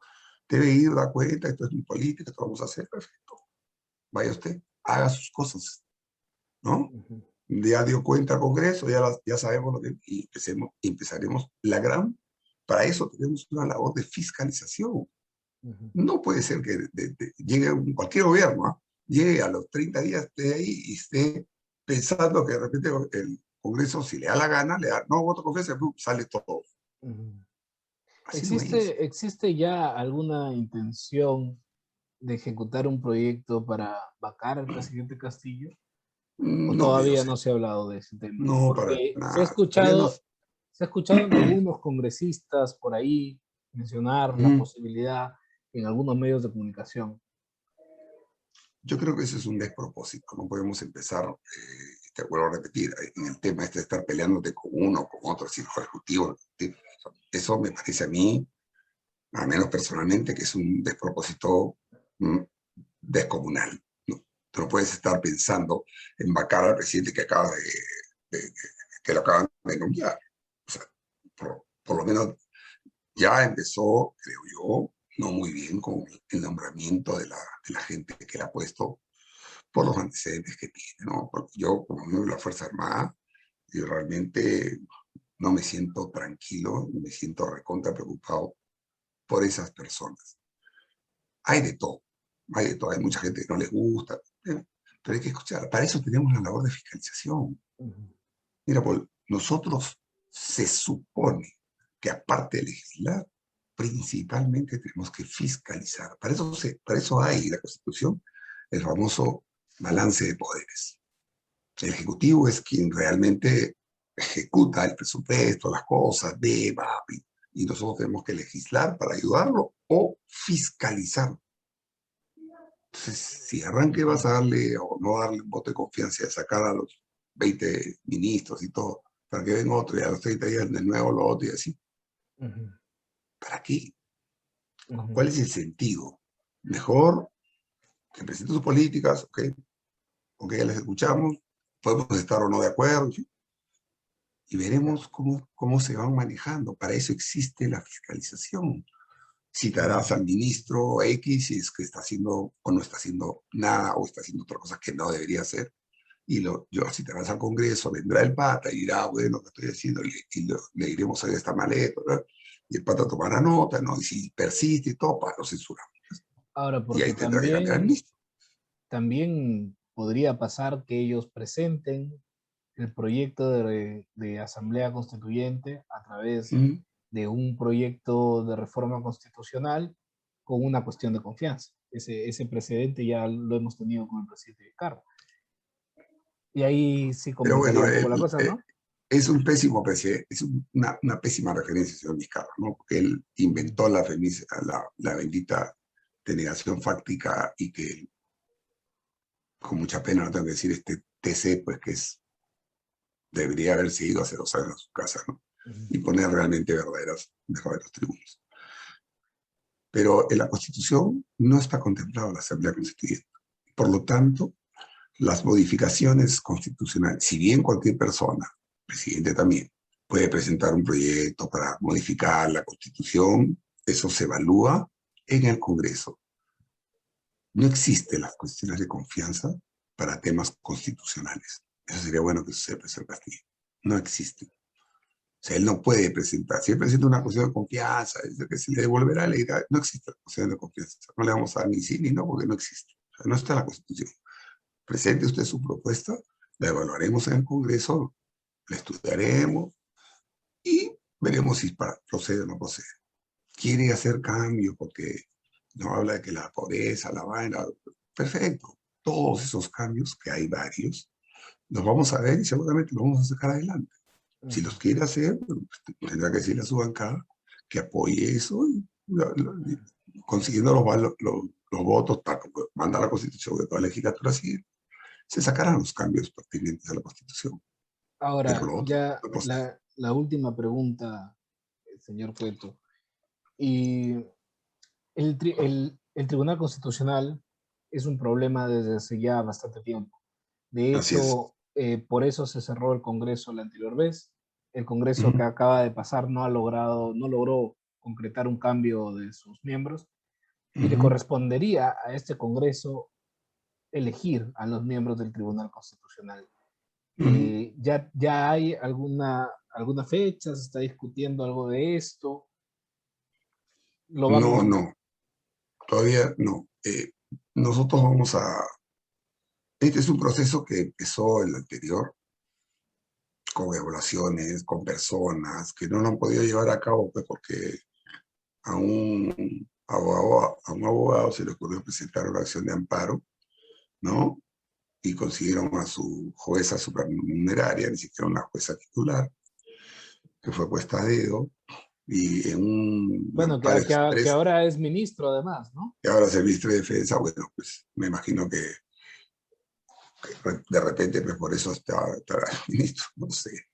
Debe ir, da cuenta, esto es mi política, esto vamos a hacer, perfecto. Vaya usted, haga sus cosas, ¿no? Ya dio cuenta al Congreso, ya sabemos lo que... Y empezaremos para eso tenemos una labor de fiscalización. No puede ser que llegue cualquier gobierno, ¿eh? Llegue a los 30 días, esté ahí y esté pensando que de repente el Congreso, si le da la gana, le da, no, voto confianza, sale todo. Así no es. ¿Existe ya alguna intención de ejecutar un proyecto para vacar al presidente Castillo? ¿O No, yo todavía sé. no se ha hablado de ese tema? No, para Porque nada. Todavía no. se ha escuchado en algunos congresistas por ahí mencionar la Ujú. posibilidad en algunos medios de comunicación. Yo creo que eso es un despropósito. No podemos empezar, te vuelvo a repetir, en el tema este de estar peleándote con uno o con otro, si el ejecutivo. Eso me parece a mí, al menos personalmente, que es un despropósito descomunal. ¿No? Tú no puedes estar pensando en vacar al presidente que acaba que lo acaban de nombrar. O sea, por lo menos ya empezó, creo yo, no muy bien con el nombramiento de la gente que le ha puesto por los antecedentes que tiene, ¿no? Porque yo, como miembro de la Fuerza Armada, yo realmente no me siento tranquilo, me siento recontra preocupado por esas personas. Hay de todo, hay de todo, hay mucha gente que no les gusta, pero hay que escuchar. Para eso tenemos la labor de fiscalización. Mira, Paul, nosotros se supone que aparte de legislar, principalmente tenemos que fiscalizar. Para eso hay la Constitución, el famoso balance de poderes. El Ejecutivo es quien realmente ejecuta el presupuesto, las cosas, ve, va, y nosotros tenemos que legislar para ayudarlo o fiscalizar. Entonces, si arranque vas a darle o no darle un voto de confianza y a sacar a los 20 ministros y todo, para que venga otro y a los 30 días de nuevo lo otro y así. ¿Para qué? ¿Cuál es el sentido? Mejor que presente sus políticas, ok, ya las escuchamos, podemos estar o no de acuerdo, ¿sí? Y veremos cómo se van manejando. Para eso existe la fiscalización. Citarás al ministro X si es que está haciendo o no está haciendo nada o está haciendo otra cosa que no debería hacer. Y yo citarás al Congreso, vendrá el pata y dirá, bueno, ¿qué estoy haciendo? Le diremos a esta maleta, ¿verdad? Y el pata tomará nota, ¿no? Y si persiste y todo, lo censuramos. Ahora, Y ahí porque tendrá que cambiar el ministro. también podría pasar que ellos presenten el proyecto de asamblea constituyente a través de un proyecto de reforma constitucional con una cuestión de confianza. Ese precedente ya lo hemos tenido con el presidente Vizcarra. Y ahí sí Pero complicaría bueno, un poco la cosa, ¿no? es un pésimo presidente, es una pésima referencia, señor Vizcarra, ¿no? Porque él inventó la bendita denegación fáctica y que, con mucha pena, no tengo que decir, este TC, pues que debería haberse ido hace 2 años a su casa, ¿no? Y poner realmente verdaderos tribunos. Pero en la Constitución no está contemplada la Asamblea Constituyente. Por lo tanto, las modificaciones constitucionales, si bien cualquier persona, presidente también, puede presentar un proyecto para modificar la Constitución, eso se evalúa en el Congreso. No existen las cuestiones de confianza para temas constitucionales. Eso sería bueno que se sepa, señor Castillo. No existen. O sea, él no puede presentar. Si él presenta una cuestión de confianza, que se le devolverá la idea, no existe la cuestión de confianza. No le vamos a dar ni sí ni no, porque no existe. O sea, no está en la Constitución. Presente usted su propuesta, la evaluaremos en el Congreso, la estudiaremos y veremos si procede o no procede. Quiere hacer cambios porque no habla de que la pobreza, la vaina, perfecto. Todos esos cambios, que hay varios, los vamos a ver y seguramente los vamos a sacar adelante. Si los quiere hacer, pues, tendrá que decirle a su bancada que apoye eso y consiguiendo los votos, manda la Constitución de toda la legislatura civil, se sacarán los cambios pertinentes a la Constitución. Pero Ahora, lo otro ya no procede. la última pregunta, señor Cueto. Y el Tribunal Constitucional es un problema desde hace ya bastante tiempo. De Así es. hecho, por eso se cerró el Congreso la anterior vez. El Congreso que Ujú. acaba de pasar no logró concretar un cambio de sus miembros y le Ujú. correspondería a este Congreso elegir a los miembros del Tribunal Constitucional. Ujú. Ya hay alguna fecha, se está discutiendo algo de esto. Lo No, vamos. no, todavía no. Nosotros vamos a... Este es un proceso que empezó el anterior, con evaluaciones, con personas, que no lo han podido llevar a cabo, pues porque aún a un abogado se le ocurrió presentar una acción de amparo, ¿no? Y consiguieron a su jueza supernumeraria, ni siquiera una jueza titular, que fue puesta a dedo, y en un Bueno, amparo que express, ahora es ministro además, ¿no? y ahora es el ministro de Defensa. Bueno, pues me imagino que de repente pues por eso estará el ministro, no sé.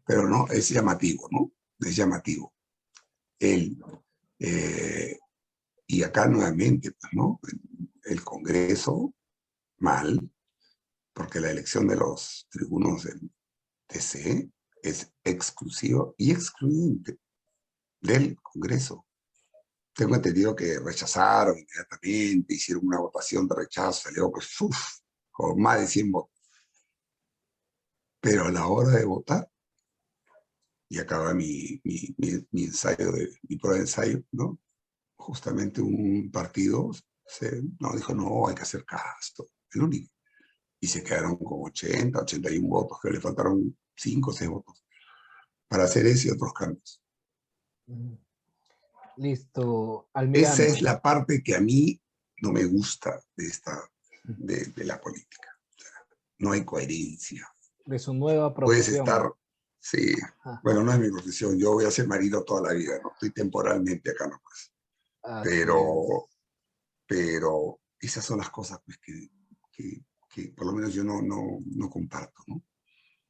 Pero no, es llamativo, ¿no? Es llamativo. Él, y acá nuevamente, pues, ¿no? El Congreso, mal, porque la elección de los tribunos del TC es exclusivo y excluyente del Congreso. Tengo entendido que rechazaron inmediatamente, hicieron una votación de rechazo, salió pues, con más de 100 votos. Pero a la hora de votar, y acaba mi ensayo, mi prueba de ensayo, ¿no? Justamente un partido dijo, no, hay que hacer caso, el único. Y se quedaron con 80, 81 votos, que le faltaron 5 o 6 votos para hacer ese y otros cambios. Listo, Esa almirante. es la parte que a mí no me gusta de la política. No hay coherencia. De su nueva Puedes profesión. estar, sí, bueno, no es mi profesión, yo voy a ser marido toda la vida, ¿no? Estoy temporalmente acá nomás. Pero esas son las cosas pues, que por lo menos yo no comparto, ¿no?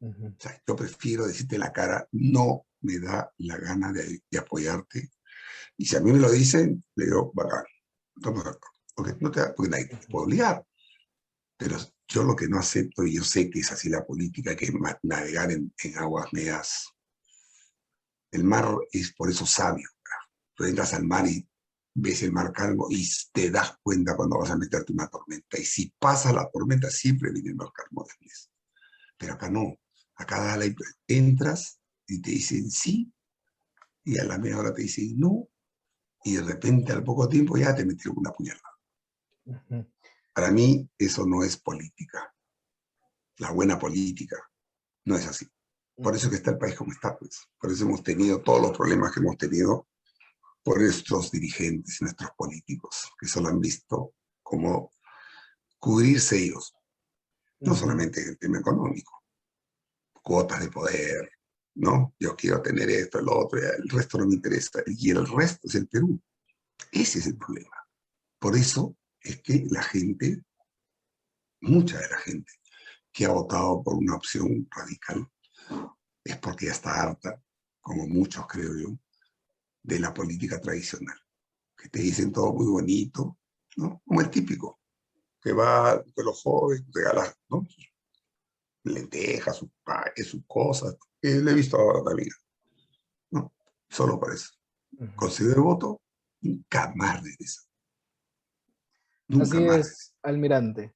O sea, yo prefiero decirte en la cara, no me da la gana de apoyarte. Y si a mí me lo dicen, le digo, bacán, estamos de acuerdo. Porque nadie te puede obligar. Pero yo lo que no acepto, y yo sé que es así la política, hay que navegar en aguas medias. El mar es por eso sabio. Tú entras al mar y ves el mar calmo y te das cuenta cuando vas a meterte una tormenta. Y si pasa la tormenta, siempre viene el mar calmo después. Pero acá no. Acá entras y te dicen sí, y a la media hora te dicen no, y de repente al poco tiempo ya te metieron una puñalada. Para mí eso no es política. La buena política no es así. Por eso que está el país como está, pues. Por eso hemos tenido todos los problemas que hemos tenido por nuestros dirigentes, nuestros políticos, que solo han visto como cubrirse ellos. No solamente el tema económico, cuotas de poder, ¿no? Yo quiero tener esto, el otro, el resto no me interesa. Y el resto es el Perú. Ese es el problema. Por eso es que la gente, mucha de la gente que ha votado por una opción radical, es porque ya está harta, como muchos creo yo, de la política tradicional. Que te dicen todo muy bonito, ¿no? Como el típico, que va con los jóvenes, regala, ¿no? Lentejas, sus paques, sus cosas, que le he visto ahora también, ¿no? Solo para eso. Consigo el voto, nunca más regresa. Nunca Así más. es, almirante.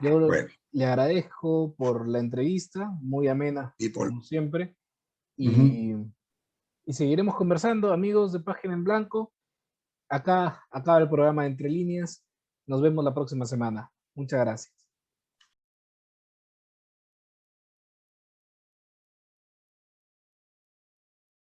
Yo bueno, le agradezco por la entrevista, muy amena, como siempre. Y seguiremos conversando, amigos de Página en Blanco. Acá acaba el programa Entre Líneas. Nos vemos la próxima semana. Muchas gracias.